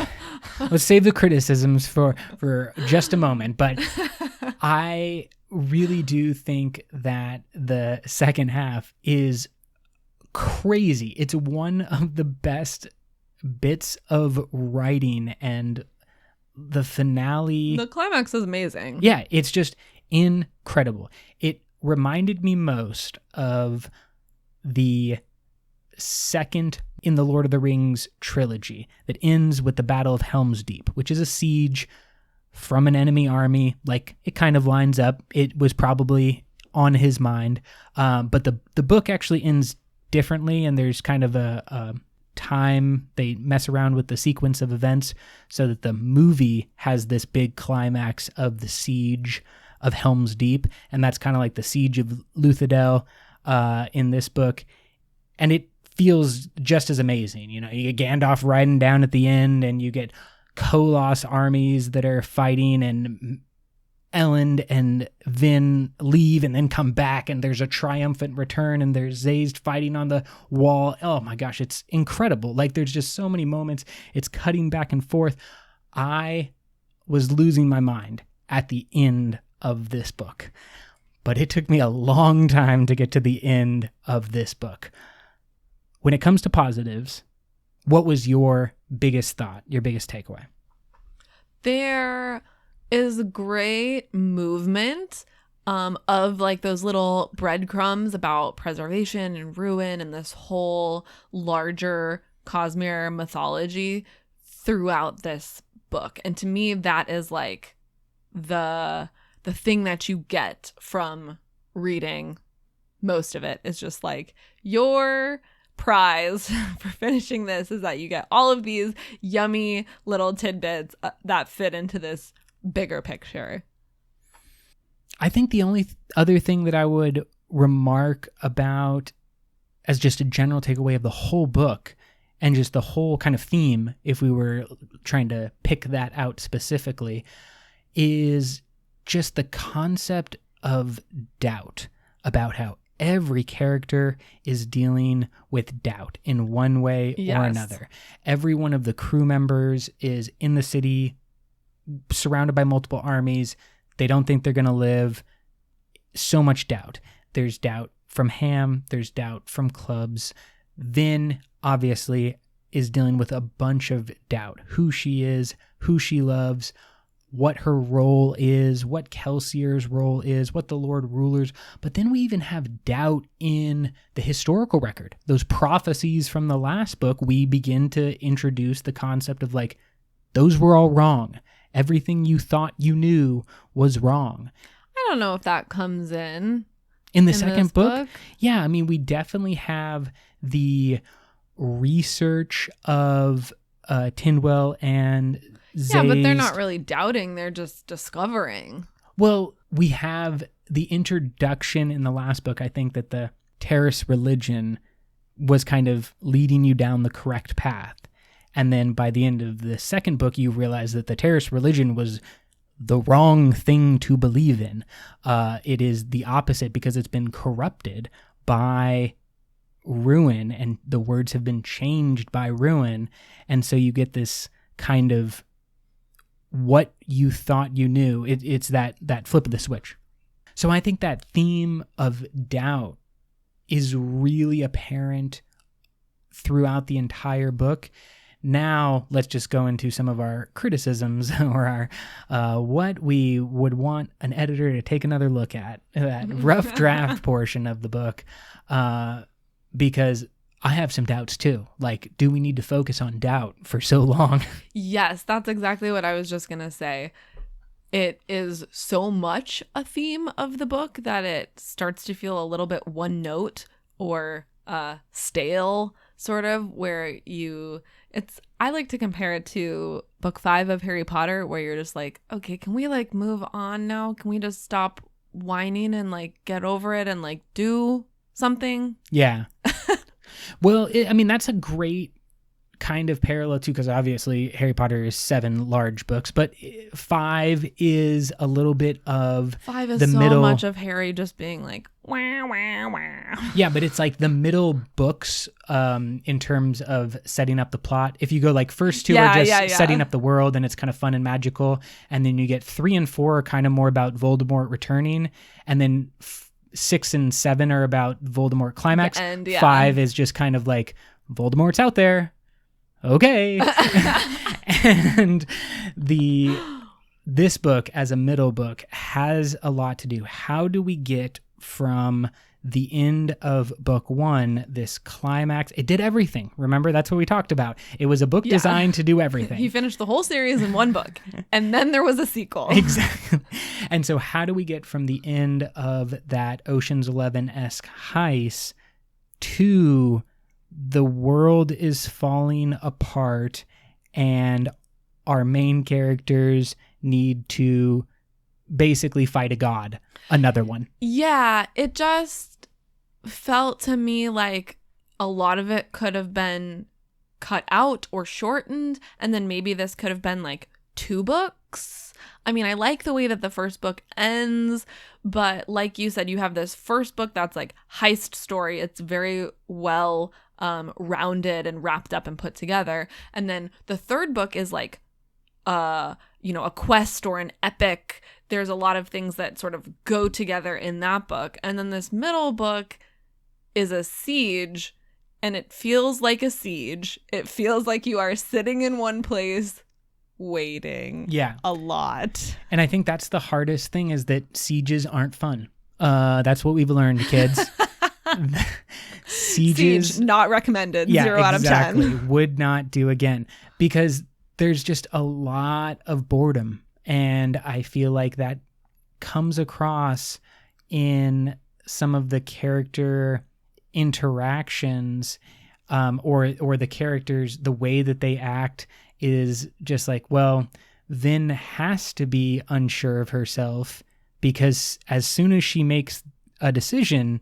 let's save the criticisms for just a moment. But I really do think that the second half is crazy. It's one of the best bits of writing, and the finale. The climax is amazing. Yeah, it's just incredible. It reminded me most of the second in the Lord of the Rings trilogy that ends with the Battle of Helm's Deep, which is a siege from an enemy army. Like, it kind of lines up. It was probably on his mind. But the book actually ends differently, and there's kind of a time. They mess around with the sequence of events so that the movie has this big climax of the siege of Helm's Deep, and that's kind of like the siege of Luthadel in this book, and it feels just as amazing. You know, you get Gandalf riding down at the end, and you get Koloss armies that are fighting, and Elend and Vin leave and then come back, and there's a triumphant return, and there's Zazed fighting on the wall. Oh my gosh, it's incredible. Like, there's just so many moments. It's cutting back and forth. I was losing my mind at the end of this book, but it took me a long time to get to the end of this book. When it comes to positives, what was your biggest thought, your biggest takeaway? There is great movement of like those little breadcrumbs about preservation and ruin and this whole larger Cosmere mythology throughout this book. And to me, that is like the thing that you get from reading most of it. Is just like your prize for finishing this is that you get all of these yummy little tidbits that fit into this bigger picture. I think the only other thing that I would remark about as just a general takeaway of the whole book and just the whole kind of theme, if we were trying to pick that out specifically, is just the concept of doubt, about how every character is dealing with doubt in one way or another. Every one of the crew members is in the city, surrounded by multiple armies. They don't think they're going to live. So much doubt. There's doubt from Ham. There's doubt from Clubs. Vin, obviously, is dealing with a bunch of doubt. Who she is, who she loves, what her role is, what Kelsier's role is, what the Lord Rulers. But then we even have doubt in the historical record. Those prophecies from the last book, we begin to introduce the concept of like, those were all wrong. Everything you thought you knew was wrong. I don't know if that comes in the second book. Yeah, I mean, we definitely have the research of Tindwell and Zazed. Yeah, but they're not really doubting. They're just discovering. Well, we have the introduction in the last book. I think that the Terrace religion was kind of leading you down the correct path. And then by the end of the second book, you realize that the Terrace religion was the wrong thing to believe in. It is the opposite because it's been corrupted by ruin, and the words have been changed by ruin. And so you get this kind of what you thought you knew. It's that flip of the switch. So I think that theme of doubt is really apparent throughout the entire book. Now, let's just go into some of our criticisms or our what we would want an editor to take another look at, that rough draft portion of the book, because I have some doubts too. Like, do we need to focus on doubt for so long? Yes, that's exactly what I was just going to say. It is so much a theme of the book that it starts to feel a little bit one note or stale, sort of, where I like to compare it to book 5 of Harry Potter, where you're just like, okay, can we like move on now? Can we just stop whining and like get over it and like do something? Yeah. Well, that's a great kind of parallel too, because obviously Harry Potter is 7 large books, but 5 is a little bit of 5 is the so middle. much of Harry just being like, wah, wah, wah. Yeah, but it's like the middle books in terms of setting up the plot. If you go like first 2 are just setting up the world and it's kind of fun and magical, and then you get 3 and 4 are kind of more about Voldemort returning, and then 6 and 7 are about Voldemort climax. 5 is just kind of like Voldemort's out there. Okay. And this book as a middle book has a lot to do. How do we get from the end of book 1, this climax? It did everything. Remember, that's what we talked about. It was a book designed to do everything. He finished the whole series in one book, and then there was a sequel. Exactly. And so how do we get from the end of that Ocean's 11-esque heist to the world is falling apart and our main characters need to basically fight a god. Another one. Yeah, it just felt to me like a lot of it could have been cut out or shortened, and then maybe this could have been like 2 books. I mean, I like the way that the first book ends, but like you said, you have this first book that's like heist story. It's very well rounded and wrapped up and put together. And then the third book is like a quest or an epic. There's a lot of things that sort of go together in that book. And then this middle book is a siege, and it feels like a siege. It feels like you are sitting in one place waiting. Yeah. A lot. And I think that's the hardest thing, is that sieges aren't fun. That's what we've learned, kids. Siege, not recommended. 0 out of 10. Would not do again, because there's just a lot of boredom. And I feel like that comes across in some of the character interactions, or the characters, the way that they act is just like, well, Vin has to be unsure of herself, because as soon as she makes a decision,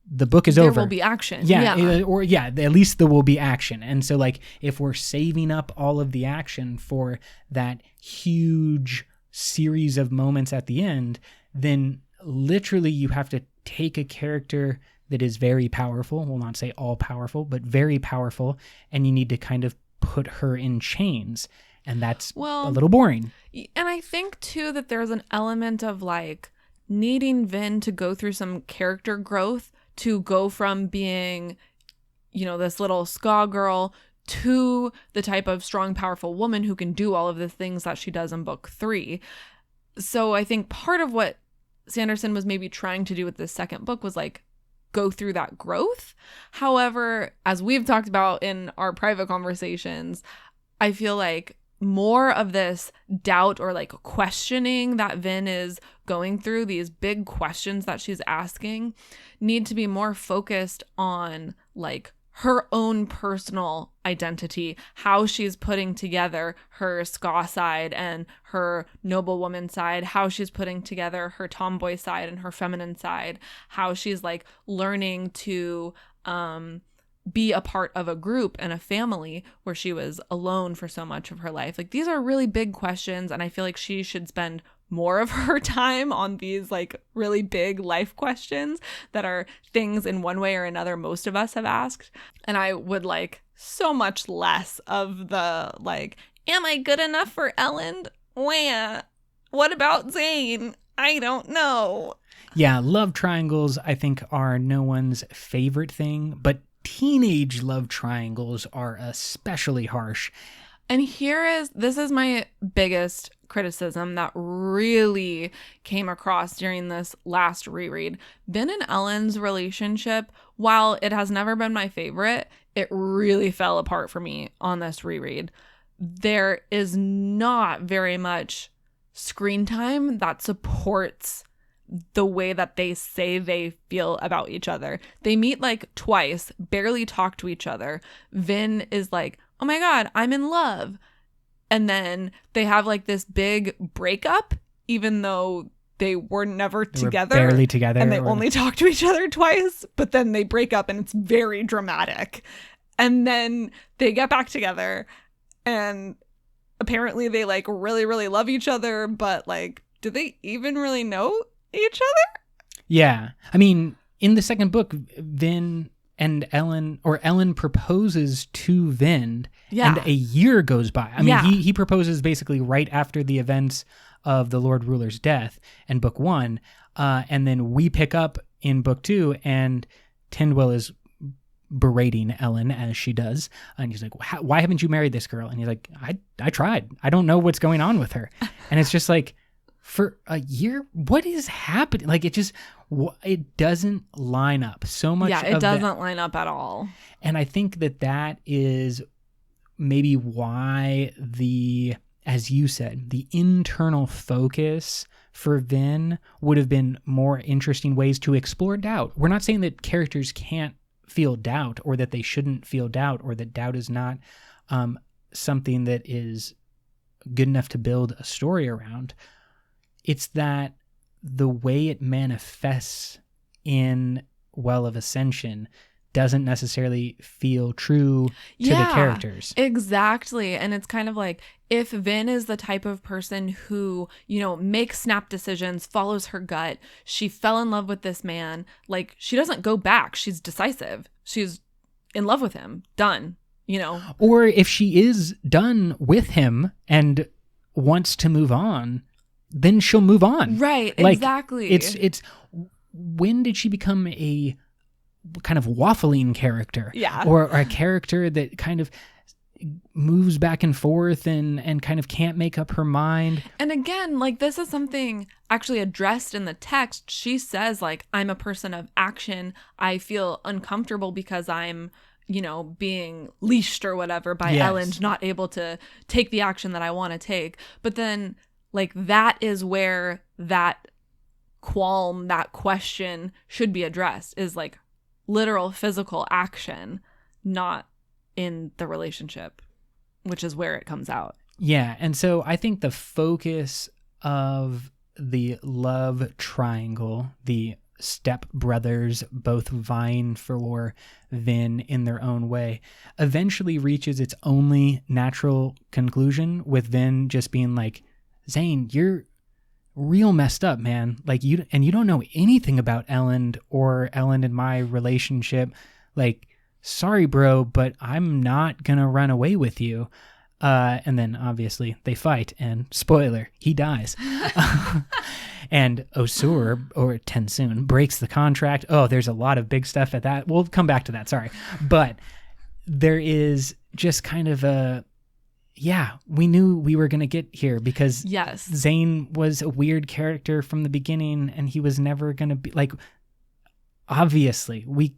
the book is over. There will be action. Yeah. At least there will be action. And so like, if we're saving up all of the action for that huge series of moments at the end, then literally you have to take a character that is very powerful, we'll not say all powerful, but very powerful, and you need to kind of put her in chains. And that's a little boring. And I think too that there's an element of like needing Vin to go through some character growth, to go from being, this little ska girl to the type of strong, powerful woman who can do all of the things that she does in book 3. So I think part of what Sanderson was maybe trying to do with this second book was like go through that growth. However, as we've talked about in our private conversations, I feel like more of this doubt or like questioning that Vin is going through, these big questions that she's asking, need to be more focused on like her own personal identity, how she's putting together her ska side and her noblewoman side, how she's putting together her tomboy side and her feminine side, how she's like learning to be a part of a group and a family where she was alone for so much of her life. Like, these are really big questions, and I feel like she should spend more of her time on these like really big life questions that are things in one way or another most of us have asked. And I would like so much less of the like, am I good enough for Ellen? Wah. What about Zane? I don't know. Yeah, love triangles I think are no one's favorite thing, but teenage love triangles are especially harsh. And this is my biggest criticism that really came across during this last reread. Ben and Ellen's relationship, while it has never been my favorite, it really fell apart for me on this reread. There is not very much screen time that supports the way that they say they feel about each other. They meet like twice, barely talk to each other. Vin is like, oh my God, I'm in love. And then they have like this big breakup, even though they were never together. Barely together. And they only talk to each other twice, but then they break up and it's very dramatic. And then they get back together and apparently they like really, really love each other, but like, do they even really know each other? Yeah. I mean, in the second book, Vin and Ellen proposes to Vin, and a year goes by. I mean, he proposes basically right after the events of the Lord Ruler's death in book 1, and then we pick up in book 2, and Tindwell is berating Ellen as she does, and he's like, why haven't you married this girl? And he's like, I tried. I don't know what's going on with her. And it's just like, for a year, what is happening? Like, it doesn't line up so much. Yeah, it doesn't line up at all. And I think that is maybe why as you said, the internal focus for Vin would have been more interesting ways to explore doubt. We're not saying that characters can't feel doubt, or that they shouldn't feel doubt, or that doubt is not something that is good enough to build a story around. It's that the way it manifests in Well of Ascension doesn't necessarily feel true to the characters. Exactly. And it's kind of like, if Vin is the type of person who, makes snap decisions, follows her gut, she fell in love with this man, like, she doesn't go back. She's decisive. She's in love with him. Done. Or if she is done with him and wants to move on, then she'll move on. Right. Exactly. It's when did she become a kind of waffling character? Yeah. Or a character that kind of moves back and forth and kind of can't make up her mind. And again, like, this is something actually addressed in the text. She says, like, I'm a person of action. I feel uncomfortable because I'm, being leashed or whatever by Ellen, not able to take the action that I want to take. But then, like, that is where that qualm, that question should be addressed, is like literal physical action, not in the relationship, which is where it comes out. Yeah. And so I think the focus of the love triangle, the step brothers both vying for Vin in their own way, eventually reaches its only natural conclusion, with Vin just being like, Zane, you're real messed up, man. Like, you don't know anything about Ellen or Ellen and my relationship. Like, sorry, bro, but I'm not gonna run away with you. And then obviously they fight, and spoiler, he dies. And Osur, or Tensoon, breaks the contract. Oh, there's a lot of big stuff at that. We'll come back to that, sorry. But there is just kind of we knew we were going to get here, because Zane was a weird character from the beginning, and he was never going to be, like, obviously, we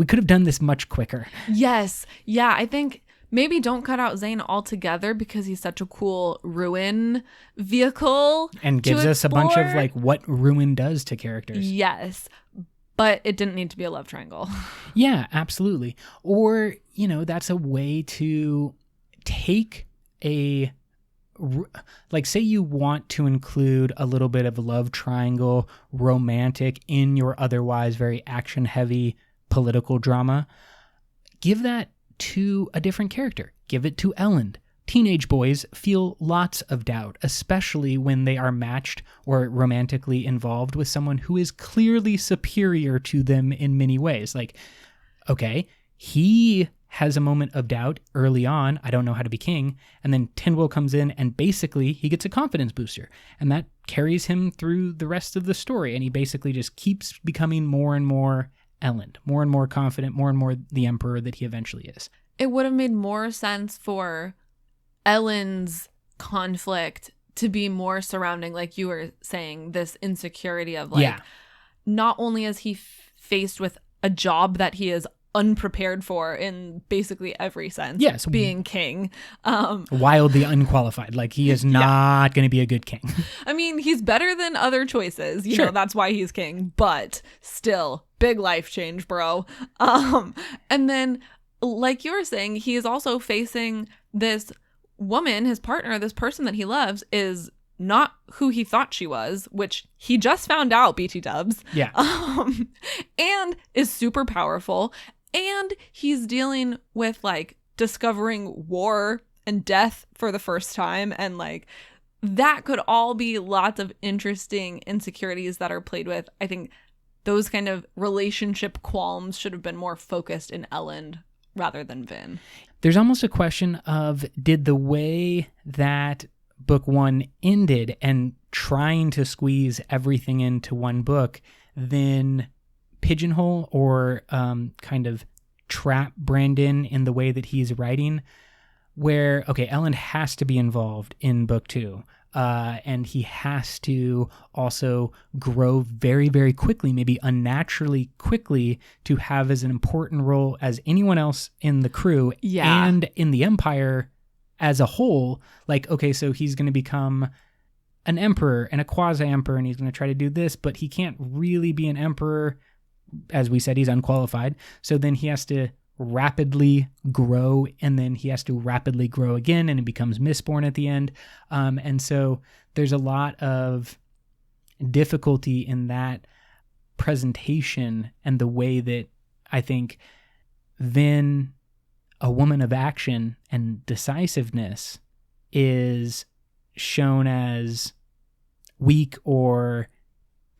could have done this much quicker. Yes. Yeah, I think maybe don't cut out Zane altogether, because he's such a cool ruin vehicle. And gives us a bunch of, like, what ruin does to characters. Yes. But it didn't need to be a love triangle. Yeah, absolutely. Or, that's a way to take say you want to include a little bit of a love triangle, romantic, in your otherwise very action heavy political drama. Give that to a different character. Give it to Ellen. Teenage boys feel lots of doubt, especially when they are matched or romantically involved with someone who is clearly superior to them in many ways. Like, okay, he has a moment of doubt early on, I don't know how to be king, and then Tynwell comes in and basically he gets a confidence booster, and that carries him through the rest of the story, and he basically just keeps becoming more and more Ellen, more and more confident, more and more the emperor that he eventually is. It would have made more sense for Ellen's conflict to be more surrounding, like you were saying, this insecurity of, like, not only is he faced with a job that he is unprepared for in basically every sense. Yes. Being king. Wildly unqualified. Like, he is not going to be a good king. I mean, he's better than other choices. You know, that's why he's king. But still, big life change, bro. And then, like you were saying, he is also facing this woman, his partner, this person that he loves is not who he thought she was, which he just found out, BT dubs. Yeah. And is super powerful. And he's dealing with, like, discovering war and death for the first time. And, like, that could all be lots of interesting insecurities that are played with. I think those kind of relationship qualms should have been more focused in Ellen rather than Vin. There's almost a question of, did the way that book one ended and trying to squeeze everything into one book then pigeonhole or kind of trap Brandon in the way that he's writing, where, okay, Ellen has to be involved in book two, and he has to also grow very, very quickly, maybe unnaturally quickly, to have as an important role as anyone else in the crew and in the Empire as a whole. Like, okay, so he's going to become an emperor and a quasi-emperor, and he's going to try to do this, but he can't really be an emperor as we said, he's unqualified. So then he has to rapidly grow, and then he has to rapidly grow again, and it becomes Mistborn at the end. And so there's a lot of difficulty in that presentation and the way that I think Vin, a woman of action and decisiveness, is shown as weak or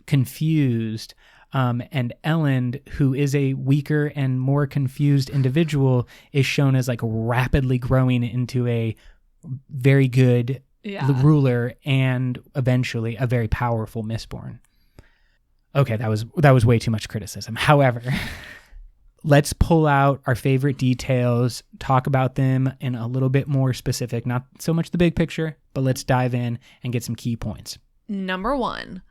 confused. And Elend, who is a weaker and more confused individual, is shown as like rapidly growing into a very good ruler and eventually a very powerful Mistborn. Okay, that was way too much criticism. However, let's pull out our favorite details, talk about them in a little bit more specific, not so much the big picture, but let's dive in and get some key points. Number 1,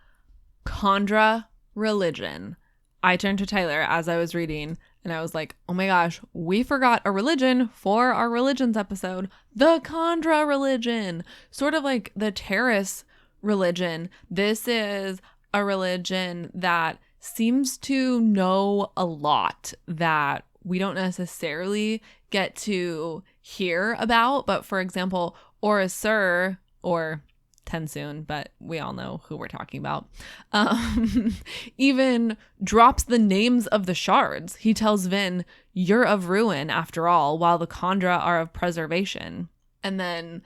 Kandra religion. I turned to Tyler as I was reading and I was like, oh my gosh, we forgot a religion for our religions episode. The Kandra religion. Sort of like the Terrace religion. This is a religion that seems to know a lot that we don't necessarily get to hear about. But for example, Orasur, or Tensoon, but we all know who we're talking about, even drops the names of the shards. He tells Vin, you're of ruin after all, while the Kandra are of preservation. And then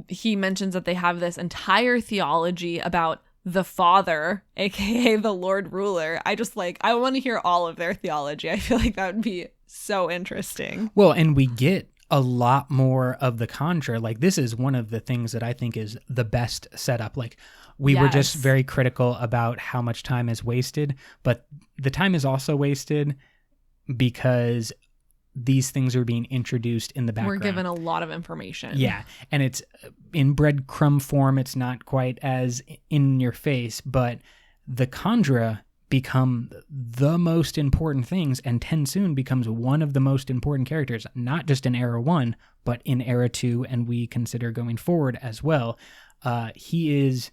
he mentions that they have this entire theology about the Father, aka the Lord Ruler. I want to hear all of their theology. I feel like that would be so interesting. Well, and we get a lot more of the Kandra. Like, this is one of the things that I think is the best setup. Like, we were just very critical about how much time is wasted, but the time is also wasted because these things are being introduced in the background. We're given a lot of information. Yeah, and it's in breadcrumb form. It's not quite as in your face, but the Kandra become the most important things, and Tensoon becomes one of the most important characters, not just in Era 1, but in Era 2, and we consider going forward as well. He is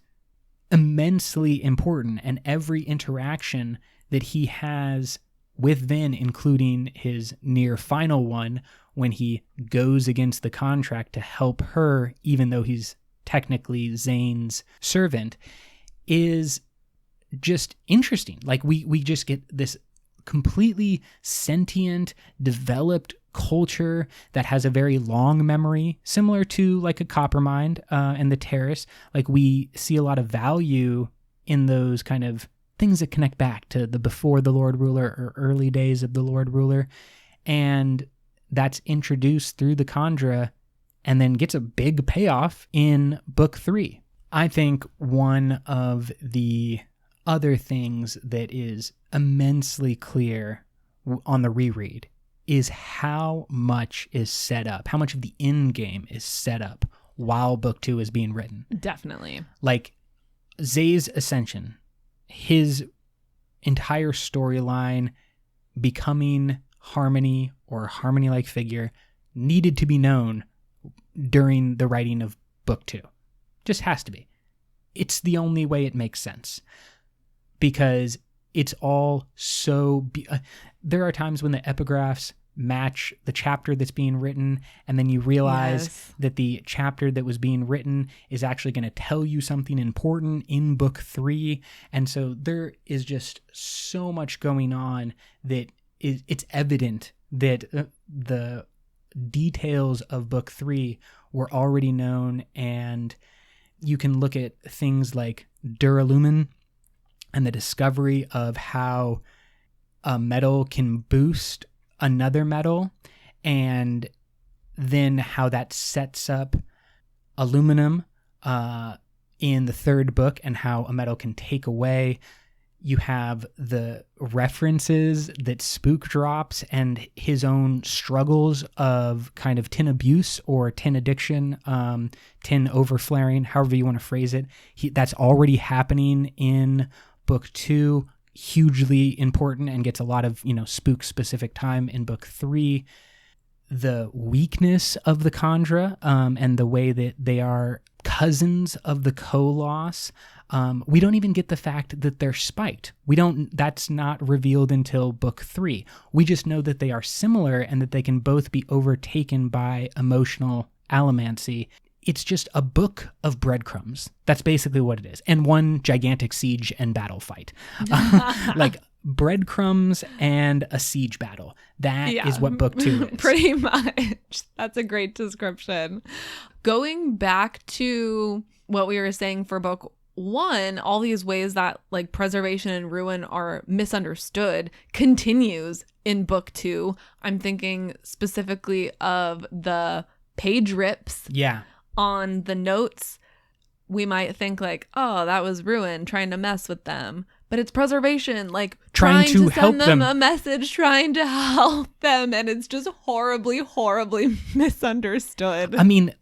immensely important, and every interaction that he has with Vin, including his near final one, when he goes against the contract to help her, even though he's technically Zane's servant, is just interesting. Like, we just get this completely sentient, developed culture that has a very long memory, similar to like a Coppermind and the Terrace. Like, we see a lot of value in those kind of things that connect back to the before the Lord Ruler or early days of the Lord Ruler, and that's introduced through the Kandra and then gets a big payoff in Book 3. I think one of the other things that is immensely clear on the reread is how much is set up, how much of the end game is set up while Book 2 is being written. Definitely. Like, Zay's Ascension, his entire storyline, becoming Harmony or a Harmony-like figure, needed to be known during the writing of Book 2. Just has to be. It's the only way it makes sense. Because it's all so... there are times when the epigraphs match the chapter that's being written, and then you realize that the chapter that was being written is actually going to tell you something important in Book 3. And so there is just so much going on that it's evident that the details of Book 3 were already known, and you can look at things like Duralumin and the discovery of how a metal can boost another metal, and then how that sets up aluminum in the third book, and how a metal can take away. You have the references that Spook drops and his own struggles of kind of tin abuse or tin addiction, tin overflaring, however you want to phrase it. That's already happening in Book 2, hugely important, and gets a lot of, Spook specific time in Book 3. The weakness of the Kandra and the way that they are cousins of the Koloss We don't even get the fact that they're spiked. That's not revealed until book 3. We just know that they are similar and that they can both be overtaken by emotional allomancy. It's just a book of breadcrumbs. That's basically what it is. And one gigantic siege and battle fight. Like breadcrumbs and a siege battle. That is what book 2 is. Pretty much. That's a great description. Going back to what we were saying for book 1, all these ways that like preservation and ruin are misunderstood continues in book 2. I'm thinking specifically of the page rips. Yeah. On the notes. We might think like, oh, that was ruin trying to mess with them. But it's preservation, like trying to help send them a message, trying to help them. And it's just horribly, horribly misunderstood. I mean,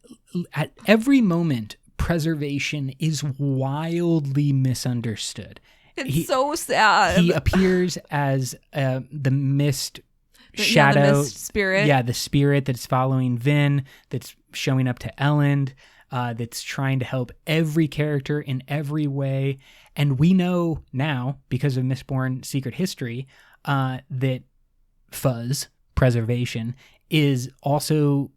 at every moment, preservation is wildly misunderstood. It's so sad. He appears as the mist shadow. The mist spirit. Yeah, the spirit that's following Vin, that's showing up to Elend, that's trying to help every character in every way. And we know now, because of Mistborn Secret History, that Fuzz, preservation, is also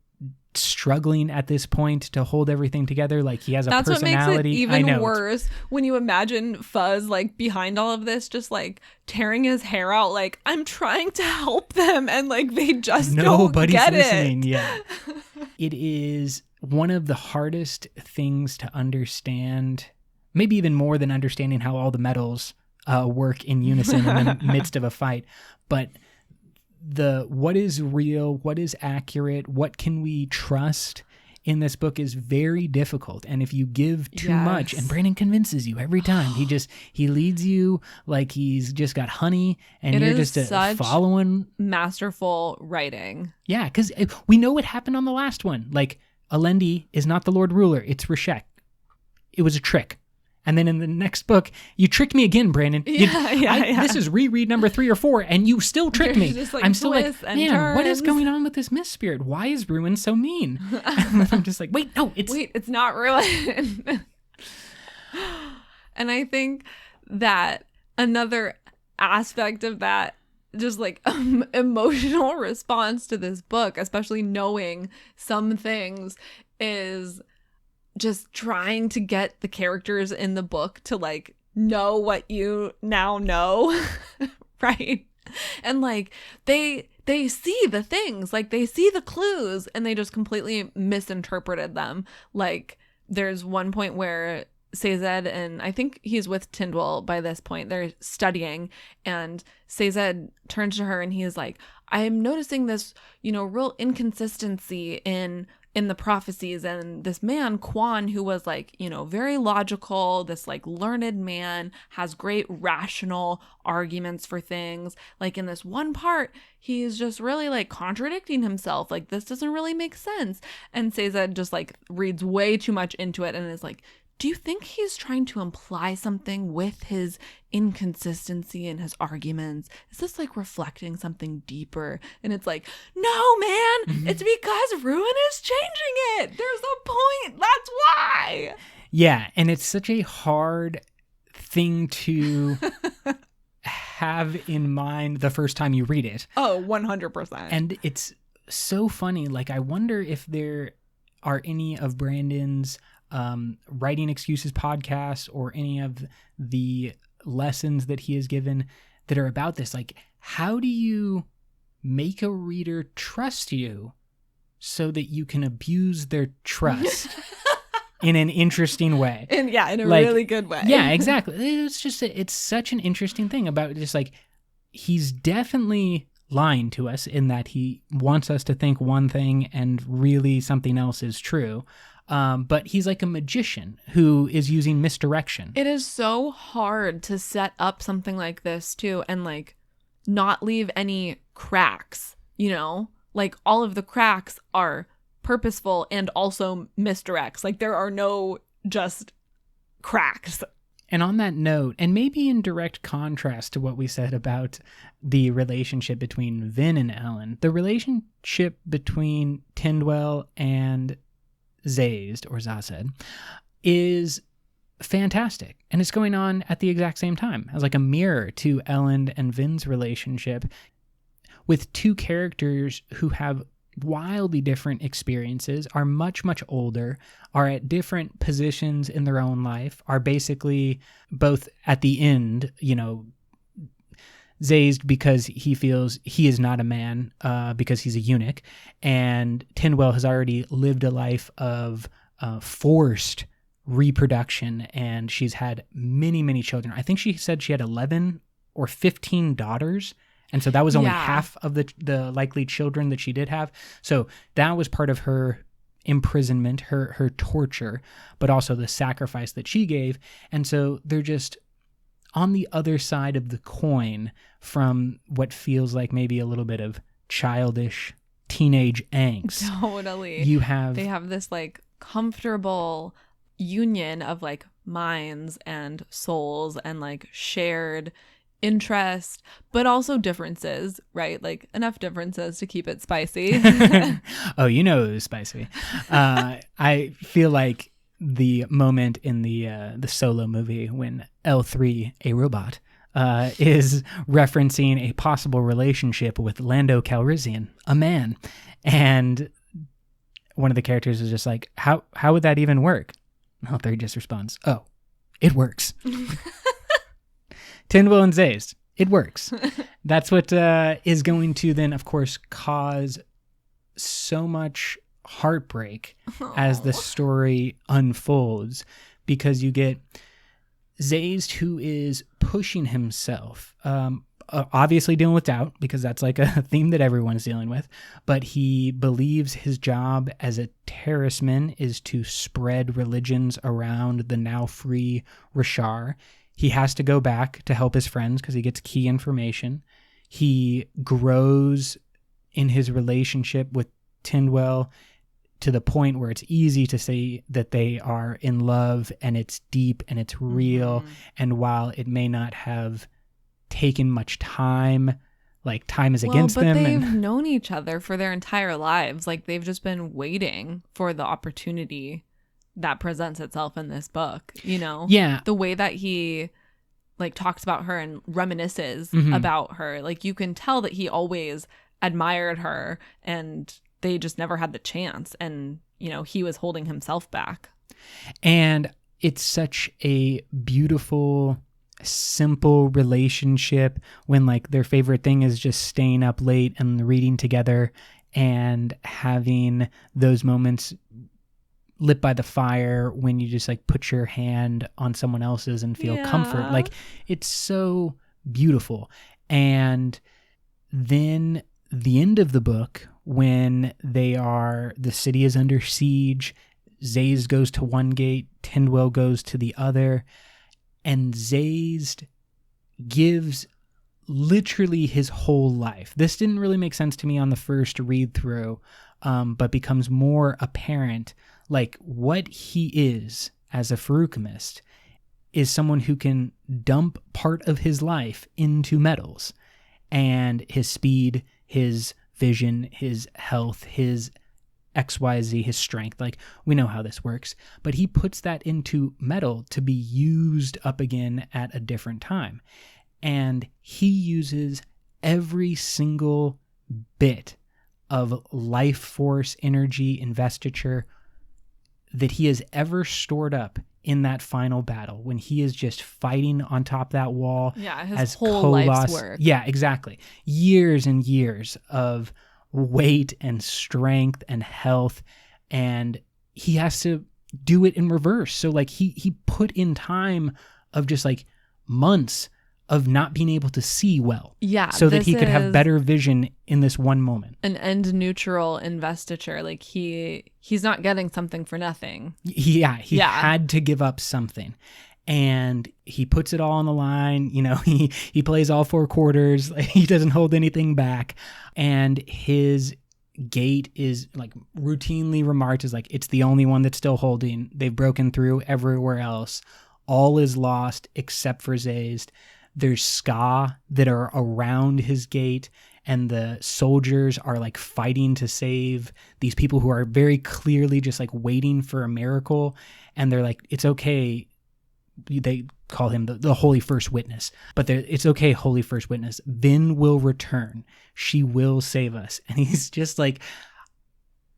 struggling at this point to hold everything together. Like he has a personality. That's what makes it even worse when you imagine Fuzz like behind all of this, just like tearing his hair out. Like, I'm trying to help them, and like they just Nobody's don't get listening. it. Yeah, it is one of the hardest things to understand. Maybe even more than understanding how all the metals work in unison in the midst of a fight, but what is real, what is accurate, what can we trust in this book is very difficult. And if you give too much, and Brandon convinces you every time, he leads you like he's just got honey, and you're just following. Masterful writing. Yeah, because we know what happened on the last one. Like, Alendi is not the Lord Ruler, it's Reshek. It was a trick. And then in the next book, you tricked me again, Brandon. This is reread number 3 or 4, and you still tricked me. Like I'm still like, man, what is going on with this mist spirit? Why is Ruin so mean? And I'm just like, wait, it's not Ruin. And I think that another aspect of that, just like emotional response to this book, especially knowing some things, is just trying to get the characters in the book to like know what you now know. Right? And like they see the things, like they see the clues, and they just completely misinterpreted them. Like there's one point where Sazed, and I think he's with Tindwyl by this point, they're studying, and Sazed turns to her and he's like, I am noticing this, real inconsistency in the prophecies, and this man Quan, who was like, very logical, this like learned man, has great rational arguments for things, like in this one part he's just really like contradicting himself, like this doesn't really make sense. And Sazed just like reads way too much into it and is like, do you think he's trying to imply something with his inconsistency in his arguments? Is this like reflecting something deeper? And it's like, no, man, it's because Ruin is changing it. There's a point. That's why. Yeah, and it's such a hard thing to have in mind the first time you read it. Oh, 100%. And it's so funny. Like, I wonder if there are any of Brandon's Writing Excuses podcasts or any of the lessons that he has given that are about this. Like, how do you make a reader trust you so that you can abuse their trust in an interesting way? And in a really good way. Yeah, exactly. It's such an interesting thing about just like, he's definitely lying to us in that he wants us to think one thing and really something else is true. But he's like a magician who is using misdirection. It is so hard to set up something like this too, and like not leave any cracks, like all of the cracks are purposeful and also misdirects. Like there are no just cracks. And on that note, and maybe in direct contrast to what we said about the relationship between Vin and Ellen, the relationship between Tindwyl and Zazed is fantastic. And it's going on at the exact same time as like a mirror to Ellen and Vin's relationship, with two characters who have wildly different experiences, are much, much older, are at different positions in their own life, are basically both at the end, Zazed because he feels he is not a man because he's a eunuch, and Tindwell has already lived a life of forced reproduction, and she's had many, many children. I think she said she had 11 or 15 daughters, and so that was only half of the likely children that she did have. So that was part of her imprisonment, her torture, but also the sacrifice that she gave. And so they're just on the other side of the coin from what feels like maybe a little bit of childish teenage angst. Totally. They have this like comfortable union of like minds and souls and like shared interest, but also differences, right? Like enough differences to keep it spicy. Oh, it was spicy. I feel like the moment in the Solo movie when L3, a robot, is referencing a possible relationship with Lando Calrissian, a man, and one of the characters is just like, how would that even work? L3 just responds, "Oh, it works." Tindwell and Zazed, it works. That's what is going to then, of course, cause so much heartbreak as the story unfolds, because you get Zazed, who is pushing himself, obviously dealing with doubt, because that's like a theme that everyone's dealing with, but he believes his job as a terraceman is to spread religions around the now free Rashar. He has to go back to help his friends because he gets key information. He grows in his relationship with Tindwell to the point where it's easy to say that they are in love, and it's deep and it's real. Mm-hmm. And while it may not have taken much time, like time is against them. But they've known each other for their entire lives. Like they've just been waiting for the opportunity that presents itself in this book, Yeah. The way that he like talks about her and reminisces about her, like you can tell that he always admired her and they just never had the chance, and he was holding himself back. And it's such a beautiful, simple relationship when like their favorite thing is just staying up late and reading together and having those moments lit by the fire when you just like put your hand on someone else's and feel comfort. Like it's so beautiful. And then the end of the book, when the city is under siege, Zazed goes to one gate, Tindwell goes to the other, and Zazed gives literally his whole life. This didn't really make sense to me on the first read through, but becomes more apparent. Like what he is as a Feruchemist is someone who can dump part of his life into metals, and his speed, his vision, his health, his XYZ, his strength. Like we know how this works, but he puts that into metal to be used up again at a different time. And he uses every single bit of life force, energy, investiture that he has ever stored up in that final battle when he is just fighting on top of that wall. Yeah, his whole life's work. Yeah, exactly. Years and years of weight and strength and health, and he has to do it in reverse. So like he put in time of just like months of not being able to see well. Yeah. So that he could have better vision in this one moment. An end neutral investiture. Like he's not getting something for nothing. He had to give up something. And he puts it all on the line. He plays all four quarters. He doesn't hold anything back. And his gate is like routinely remarked as like, it's the only one that's still holding. They've broken through everywhere else. All is lost except for Zazed. There's Ska that are around his gate, and the soldiers are like fighting to save these people who are very clearly just like waiting for a miracle. And they're like, it's okay. they call him the Holy First Witness. But it's okay, Holy First Witness. Vin will return. She will save us. And he's just like,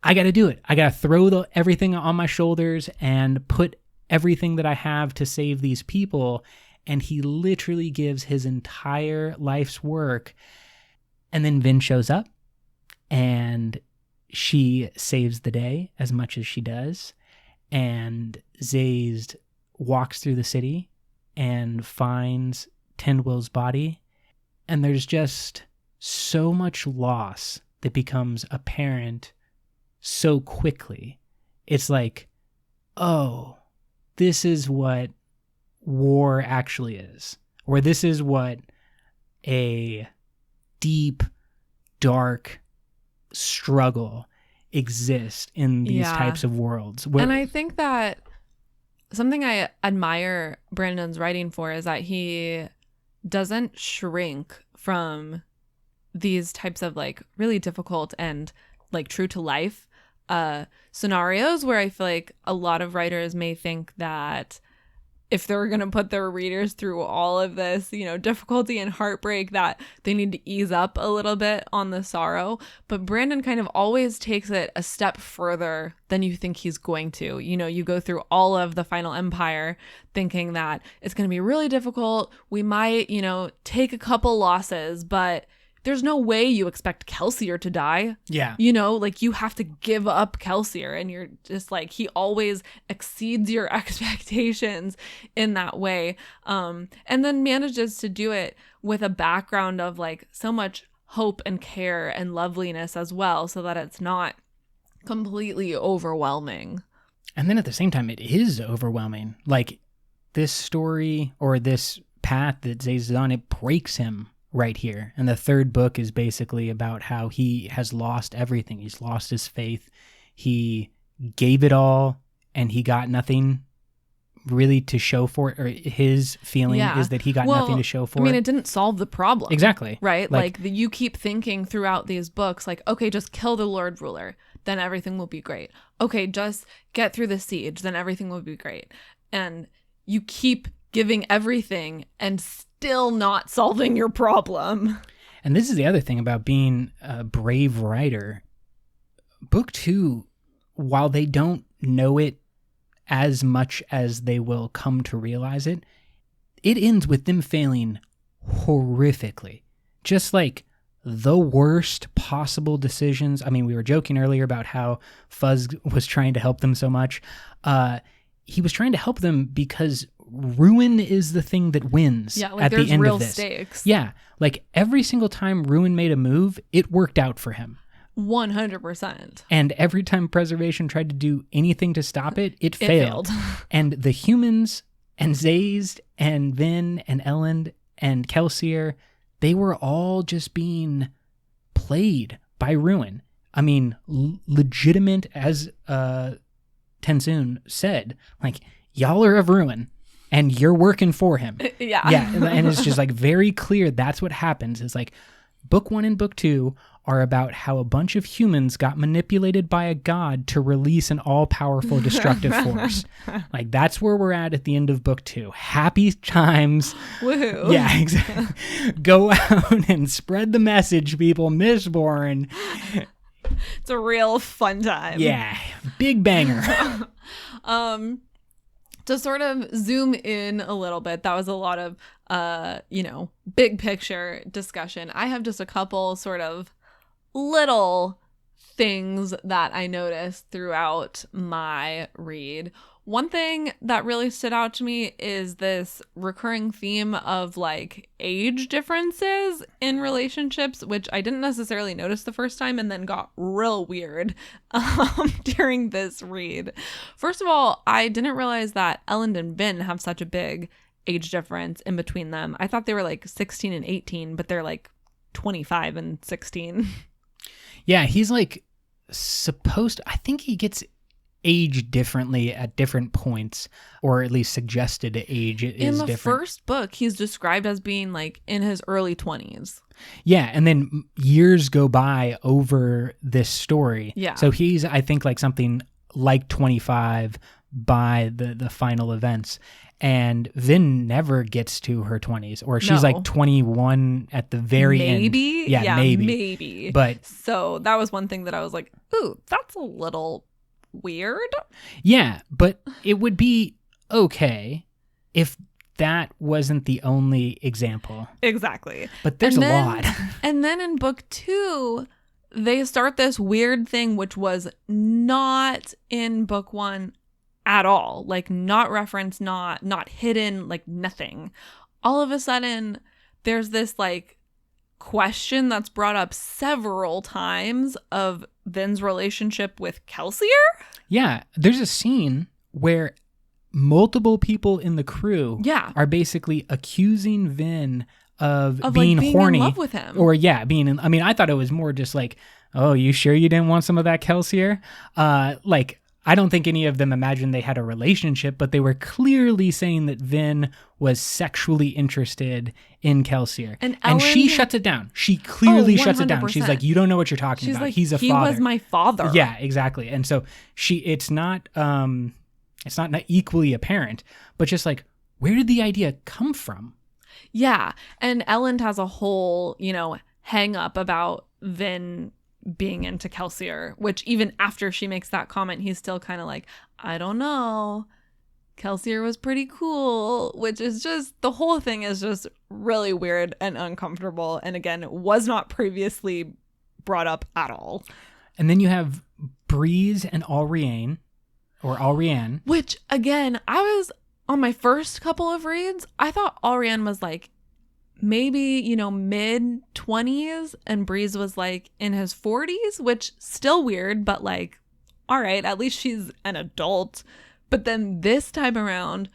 I got to do it. I got to throw everything on my shoulders and put everything that I have to save these people. And he literally gives his entire life's work. And then Vin shows up and she saves the day as much as she does. And Zazed walks through the city and finds Tindwill's body. And there's just so much loss that becomes apparent so quickly. It's like, oh, this is what war actually is. Or this is what a deep, dark struggle exists in these types of worlds. And I think that something I admire Brandon's writing for is that he doesn't shrink from these types of like really difficult and like true to life scenarios where I feel like a lot of writers may think that if they're going to put their readers through all of this, you know, difficulty and heartbreak, that they need to ease up a little bit on the sorrow. But Brandon kind of always takes it a step further than you think he's going to. You know, you go through all of the Final Empire thinking that it's going to be really difficult. We might, you know, take a couple losses, but there's no way you expect Kelsier to die. Yeah. You know, like you have to give up Kelsier, and you're just like, he always exceeds your expectations in that way. And then manages to do it with a background of like so much hope and care and loveliness as well, so that it's not completely overwhelming. And then at the same time, it is overwhelming. Like this story or this path that Zayz is on, it breaks him right here. And the third book is basically about how he has lost everything. He's lost his faith. He gave it all and he got nothing really to show for it. Or his feeling is that he got nothing to show for it. I mean, it didn't solve the problem. Exactly. Right? Like you keep thinking throughout these books, like, okay, just kill the Lord Ruler, then everything will be great. Okay, just get through the siege, then everything will be great. And you keep giving everything and still not solving your problem. And this is the other thing about being a brave writer. Book 2, while they don't know it as much as they will come to realize it, it ends with them failing horrifically. Just like the worst possible decisions. I mean, we were joking earlier about how Fuzz was trying to help them so much. He was trying to help them because ruin is the thing that wins at the end of this. Stakes. Yeah, like every single time Ruin made a move, it worked out for him. 100%. And every time Preservation tried to do anything to stop it, it failed. And the humans and Zazed and Vin and Elend and Kelsier, they were all just being played by Ruin. I mean, legitimate, as Tensoon said, like, y'all are of Ruin. And you're working for him. Yeah. Yeah. And it's just like very clear that's what happens. It's like book 1 and book 2 are about how a bunch of humans got manipulated by a god to release an all-powerful destructive force. Like that's where we're at the end of book 2. Happy times. Woohoo. Yeah, exactly. Go out and spread the message, people. Mistborn. It's a real fun time. Yeah. Big banger. To sort of zoom in a little bit, that was a lot of, big picture discussion. I have just a couple sort of little things that I noticed throughout my read. One thing that really stood out to me is this recurring theme of like age differences in relationships, which I didn't necessarily notice the first time and then got real weird during this read. First of all, I didn't realize that Elend and Vin have such a big age difference in between them. I thought they were like 16 and 18, but they're like 25 and 16. Yeah, he's like I think he gets age differently at different points, or at least suggested age is different. In the first book, he's described as being like in his early 20s. Yeah, and then years go by over this story. Yeah. So he's, I think, like something like 25 by the final events. And Vin never gets to her 20s, or she's No. like 21 at the very end. Maybe? Yeah, maybe. But so that was one thing that I was like, ooh, that's a little weird. yeah, but it would be okay if that wasn't the only example. Exactly. But there's a lot. And then in book 2, they start this weird thing, which was not in book 1 at all. Like, not referenced, not hidden, like nothing. All of a sudden, there's this like question that's brought up several times of Vin's relationship with Kelsier. Yeah, there's a scene where multiple people in the crew are basically accusing Vin of being like, horny, in love with him. Or I mean, I thought it was more just like, oh, you sure you didn't want some of that Kelsier? Like, I don't think any of them imagined they had a relationship, but they were clearly saying that Vin was sexually interested in Kelsier. And she shuts it down. She clearly shuts it down. She's like, you don't know what you're talking about. Like, he's a father. He was my father. Yeah, exactly. And so it's not equally apparent, but just like, where did the idea come from? Yeah. And Ellen has a whole, hang up about Vin being into Kelsier, which even after she makes that comment, he's still kind of like, I don't know. Kelsier was pretty cool, which is just, the whole thing is just really weird and uncomfortable. And again, was not previously brought up at all. And then you have Breeze and Alriane, which again, I was on my first couple of reads, I thought Alriane was like maybe, mid 20s and Breeze was like in his 40s, which still weird, but like, all right, at least she's an adult. But then this time around,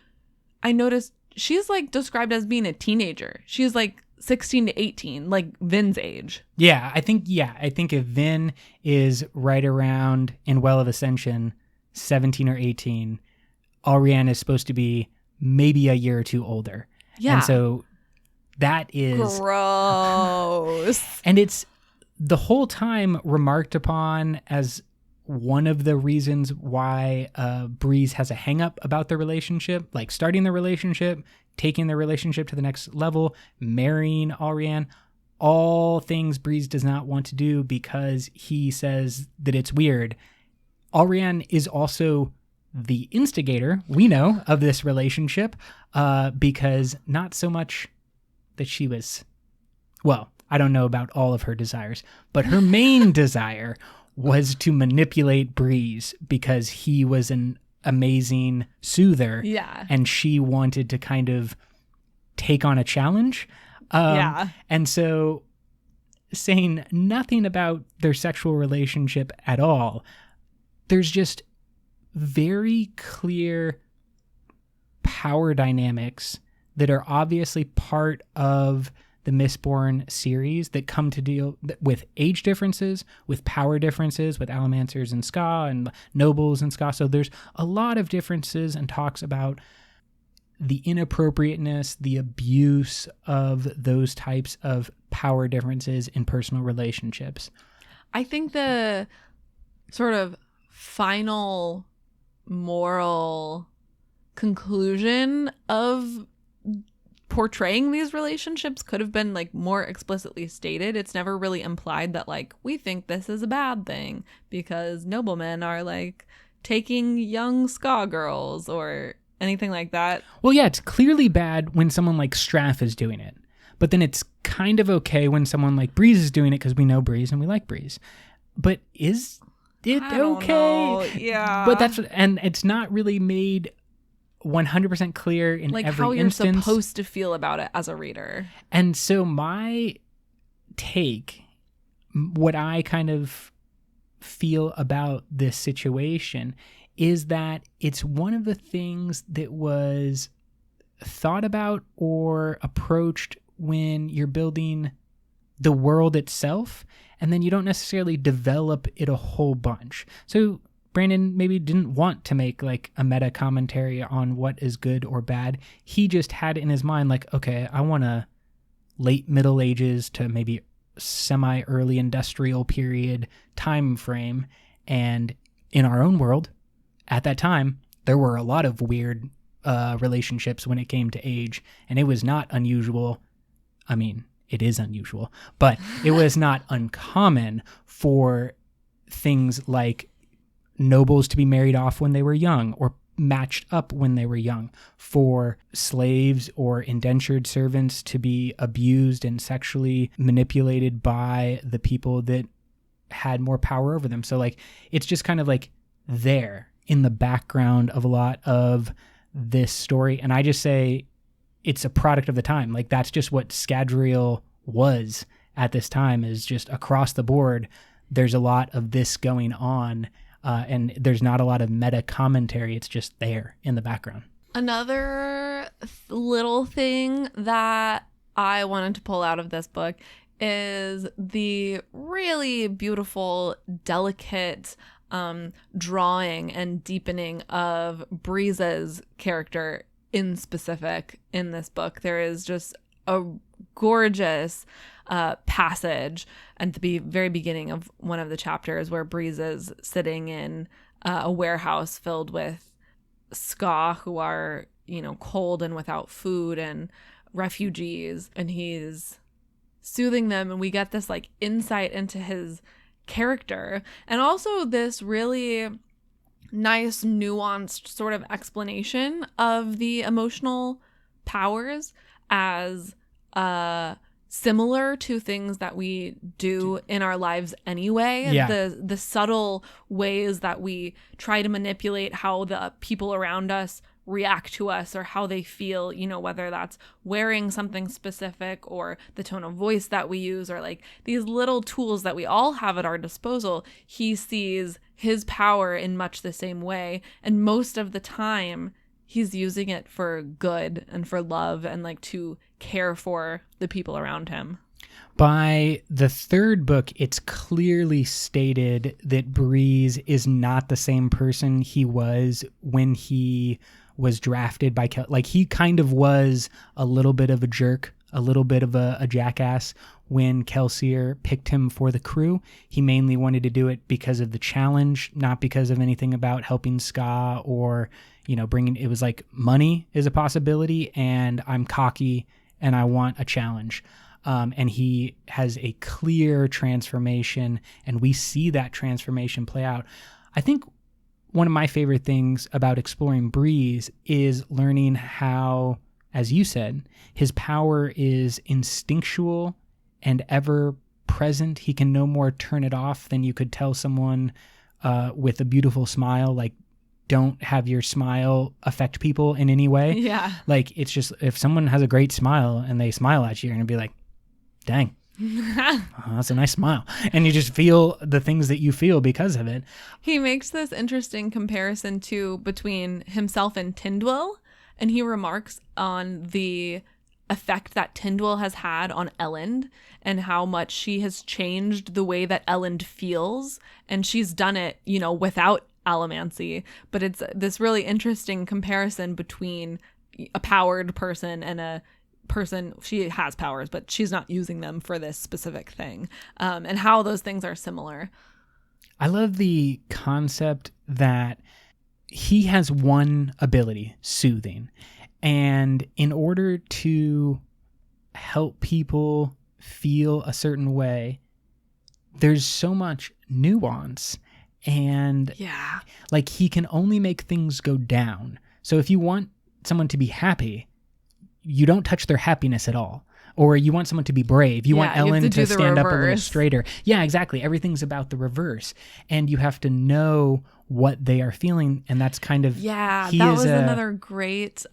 I noticed she's like described as being a teenager. She's like 16 to 18, like Vin's age. Yeah, I think if Vin is right around in Well of Ascension, 17 or 18, Alriane is supposed to be maybe a year or two older. Yeah. And so that is gross. And it's the whole time remarked upon as one of the reasons why Breeze has a hang up about the relationship, like starting the relationship, taking the relationship to the next level, marrying Alriane, all things Breeze does not want to do because he says that it's weird. Alriane is also the instigator, we know, of this relationship, because not so much that she was, well, I don't know about all of her desires, but her main desire was to manipulate Breeze because he was an amazing soother. Yeah. And she wanted to kind of take on a challenge. And so saying nothing about their sexual relationship at all, there's just very clear power dynamics that are obviously part of the Mistborn series that come to deal with age differences, with power differences, with Allomancers and Ska and nobles and Ska. So there's a lot of differences and talks about the inappropriateness, the abuse of those types of power differences in personal relationships. I think the sort of final moral conclusion of portraying these relationships could have been like more explicitly stated. It's never really implied that like we think this is a bad thing because noblemen are like taking young Ska girls or anything like that. Well, yeah, it's clearly bad when someone like Straff is doing it, but then it's kind of okay when someone like Breeze is doing it because we know Breeze and we like Breeze. But is it okay? Yeah. But and it's not really made 100% clear in like every how you're instance. supposed to feel about it as a reader. And so my take, what I kind of feel about this situation is that it's one of the things that was thought about or approached when you're building the world itself, and then you don't necessarily develop it a whole bunch. So Brandon maybe didn't want to make like a meta commentary on what is good or bad. He just had in his mind like, okay, I want a late Middle Ages to maybe semi-early industrial period time frame. And in our own world, at that time, there were a lot of weird relationships when it came to age, and it was not unusual. I mean, it is unusual, but it was not uncommon for things like nobles to be married off when they were young or matched up when they were young, for slaves or indentured servants to be abused and sexually manipulated by the people that had more power over them. So like, it's just kind of like there in the background of a lot of this story. And I just say it's a product of the time. Like, that's just what Scadrial was at this time, is just across the board. There's a lot of this going on. And there's not a lot of meta commentary. It's just there in the background. Another little thing that I wanted to pull out of this book is the really beautiful, delicate drawing and deepening of Breeze's character in specific in this book. There is just a gorgeous passage at the very beginning of one of the chapters where Breeze is sitting in a warehouse filled with Ska, who are, cold and without food and refugees, and he's soothing them, and we get this like insight into his character, and also this really nice nuanced sort of explanation of the emotional powers as similar to things that we do in our lives anyway. Yeah. The subtle ways that we try to manipulate how the people around us react to us or how they feel, whether that's wearing something specific or the tone of voice that we use, or like these little tools that we all have at our disposal. He sees his power in much the same way, and most of the time he's using it for good and for love and like to care for the people around him. By the third book, it's clearly stated that Breeze is not the same person he was when he was drafted by like, he kind of was a little bit of a jerk, a little bit of a jackass when Kelsier picked him for the crew. He mainly wanted to do it because of the challenge, not because of anything about helping Ska or, bringing, it was like money is a possibility and I'm cocky and I want a challenge. And he has a clear transformation, and we see that transformation play out. I think one of my favorite things about exploring Breeze is learning how, as you said, his power is instinctual and ever present. He can no more turn it off than you could tell someone with a beautiful smile, like, don't have your smile affect people in any way. Yeah. Like, it's just, if someone has a great smile and they smile at you, you're going to be like, dang, oh, that's a nice smile. And you just feel the things that you feel because of it. He makes this interesting comparison too between himself and Tindwyl, and he remarks on the effect that Tindwyl has had on Elend and how much she has changed the way that Elend feels. And she's done it, without allomancy. But it's this really interesting comparison between a powered person and a person. She has powers, but she's not using them for this specific thing, and how those things are similar. I love the concept that he has one ability, soothing, and in order to help people feel a certain way, there's so much nuance, and like, he can only make things go down. So if you want someone to be happy, you don't touch their happiness at all. Or you want someone to be brave. You want Elend to stand up a little straighter. Yeah, exactly. Everything's about the reverse. And you have to know what they are feeling. And that's kind of... Yeah, that was another great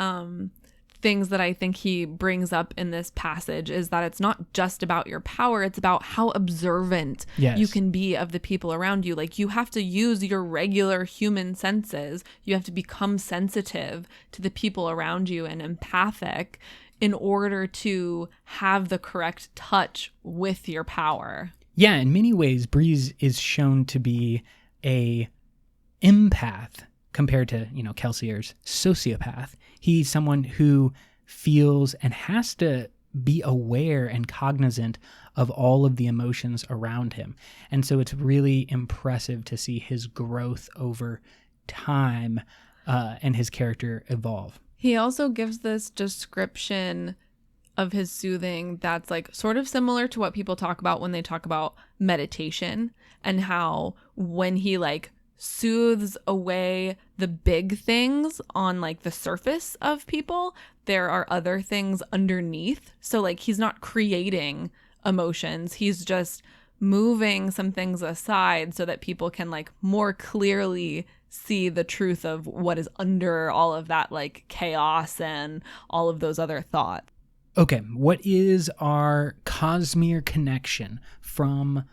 things that I think he brings up in this passage, is that it's not just about your power. It's about how observant you can be of the people around you. Like, you have to use your regular human senses. You have to become sensitive to the people around you and empathic in order to have the correct touch with your power. Yeah, in many ways, Breeze is shown to be a empath compared to, Kelsier's sociopath. He's someone who feels and has to be aware and cognizant of all of the emotions around him. And so it's really impressive to see his growth over time and his character evolve. He also gives this description of his soothing that's like sort of similar to what people talk about when they talk about meditation, and how when he like soothes away the big things on like the surface of people, there are other things underneath. So like he's not creating emotions, he's just moving some things aside so that people can like more clearly see the truth of what is under all of that like chaos and all of those other thoughts. Okay, what is our Cosmere connection from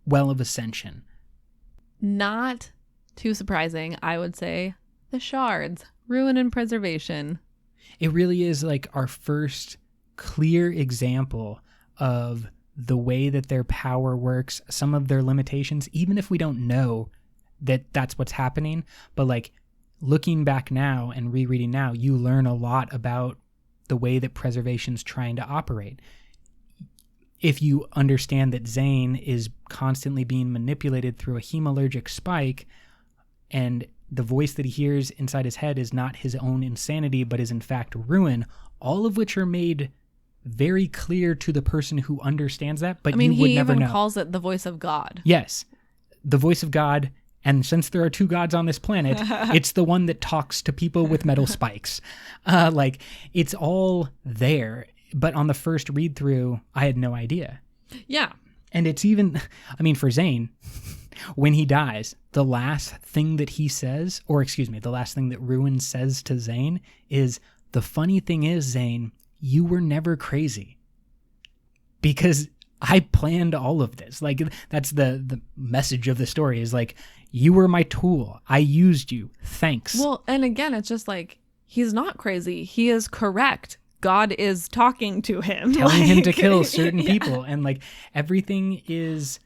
Well of Ascension? Not too surprising, I would say. The shards, ruin and preservation. It really is like our first clear example of the way that their power works, some of their limitations, even if we don't know that that's what's happening. But like looking back now and rereading now, you learn a lot about the way that preservation's trying to operate. If you understand that Zane is constantly being manipulated through a hemalurgic spike, and the voice that he hears inside his head is not his own insanity, but is in fact ruin, all of which are made very clear to the person who understands that, but you would never know. He even calls it the voice of God. Yes, the voice of God. And since there are two gods on this planet, it's the one that talks to people with metal spikes. Like, it's all there. But on the first read through, I had no idea. Yeah. And it's even, I mean, for Zane, when he dies, the last thing that he says, or excuse me, the last thing that Ruin says to Zane is, the funny thing is, Zane, you were never crazy. Because I planned all of this. Like, that's the message of the story is like, you were my tool. I used you. Thanks. Well, and again, it's just like, he's not crazy. He is correct. God is talking to him. Telling him to kill certain people. And like everything is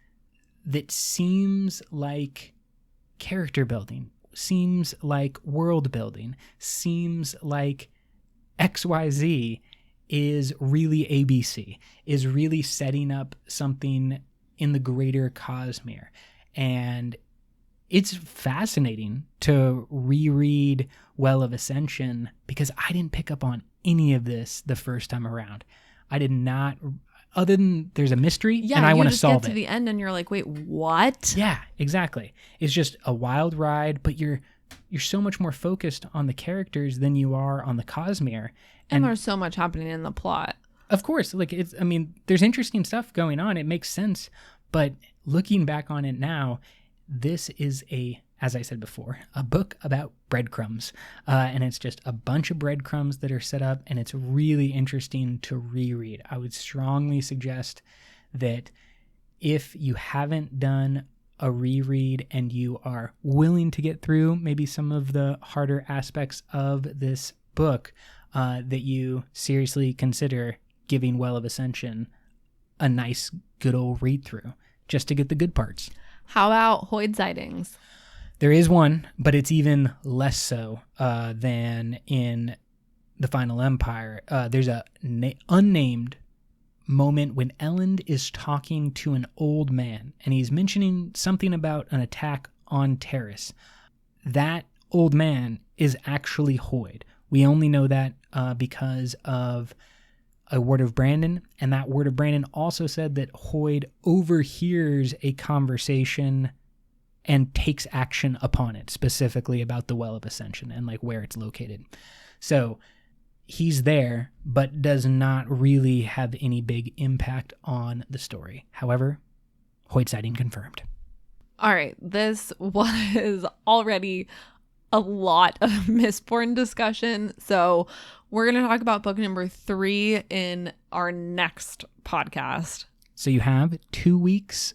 that seems like character building, seems like world building, seems like XYZ is really ABC, is really setting up something in the greater Cosmere. And it's fascinating to reread Well of Ascension because I didn't pick up on any of this the first time around. I did not, other than there's a mystery and I want to solve it. You just get to the end and you're like, wait, what? Yeah, exactly. It's just a wild ride, but you're so much more focused on the characters than you are on the Cosmere. And there's so much happening in the plot. Of course, like there's interesting stuff going on. It makes sense, but looking back on it now, this is as I said before, a book about breadcrumbs. And it's just a bunch of breadcrumbs that are set up, and it's really interesting to reread. I would strongly suggest that if you haven't done a reread and you are willing to get through maybe some of the harder aspects of this book, that you seriously consider giving Well of Ascension a nice, good old read through just to get the good parts. How about Hoid sightings? There is one, but it's even less so than in the Final Empire. There's a unnamed moment when Elend is talking to an old man, and he's mentioning something about an attack on Terrace. That old man is actually Hoid. We only know that because of a word of Brandon, and that word of Brandon also said that Hoid overhears a conversation and takes action upon it, specifically about the Well of Ascension and like where it's located. So he's there, but does not really have any big impact on the story. However, Hoid sighting confirmed. All right, this was already a lot of Mistborn discussion, so we're going to talk about book number 3 in our next podcast. So you have 2 weeks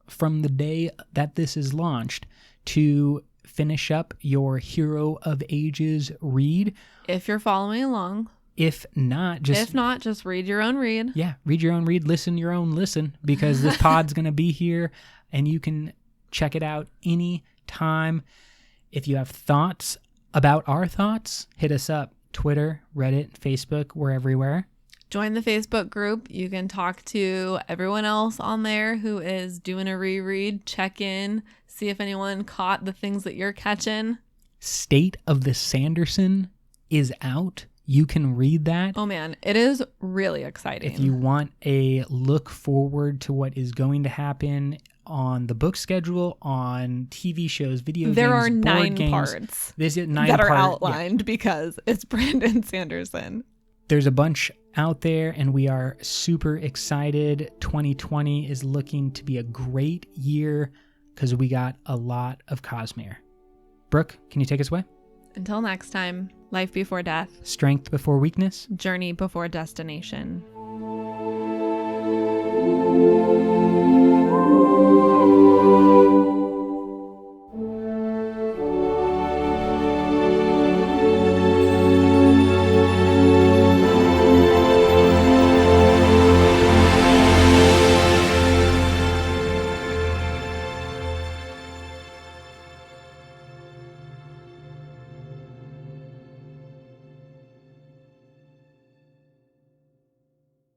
from the day that this is launched to finish up your Hero of Ages read. If you're following along. If not, just read your own read. Yeah, read your own read, listen your own listen, because this pod's going to be here and you can check it out any time. If you have thoughts about our thoughts, hit us up. Twitter, Reddit, Facebook, we're everywhere. Join the Facebook group. You can talk to everyone else on there who is doing a reread. Check in, see if anyone caught the things that you're catching. State of the Sanderson is out. You can read that. Oh man, it is really exciting. If you want a look forward to what is going to happen on the book schedule, on TV shows, video games, there are board 9 games, parts there's 9 that are part, outlined because it's Brandon Sanderson. There's a bunch out there, and we are super excited. 2020 is looking to be a great year because we got a lot of Cosmere. Brooke, can you take us away? Until next time, life before death, Strength before weakness. journey before destination.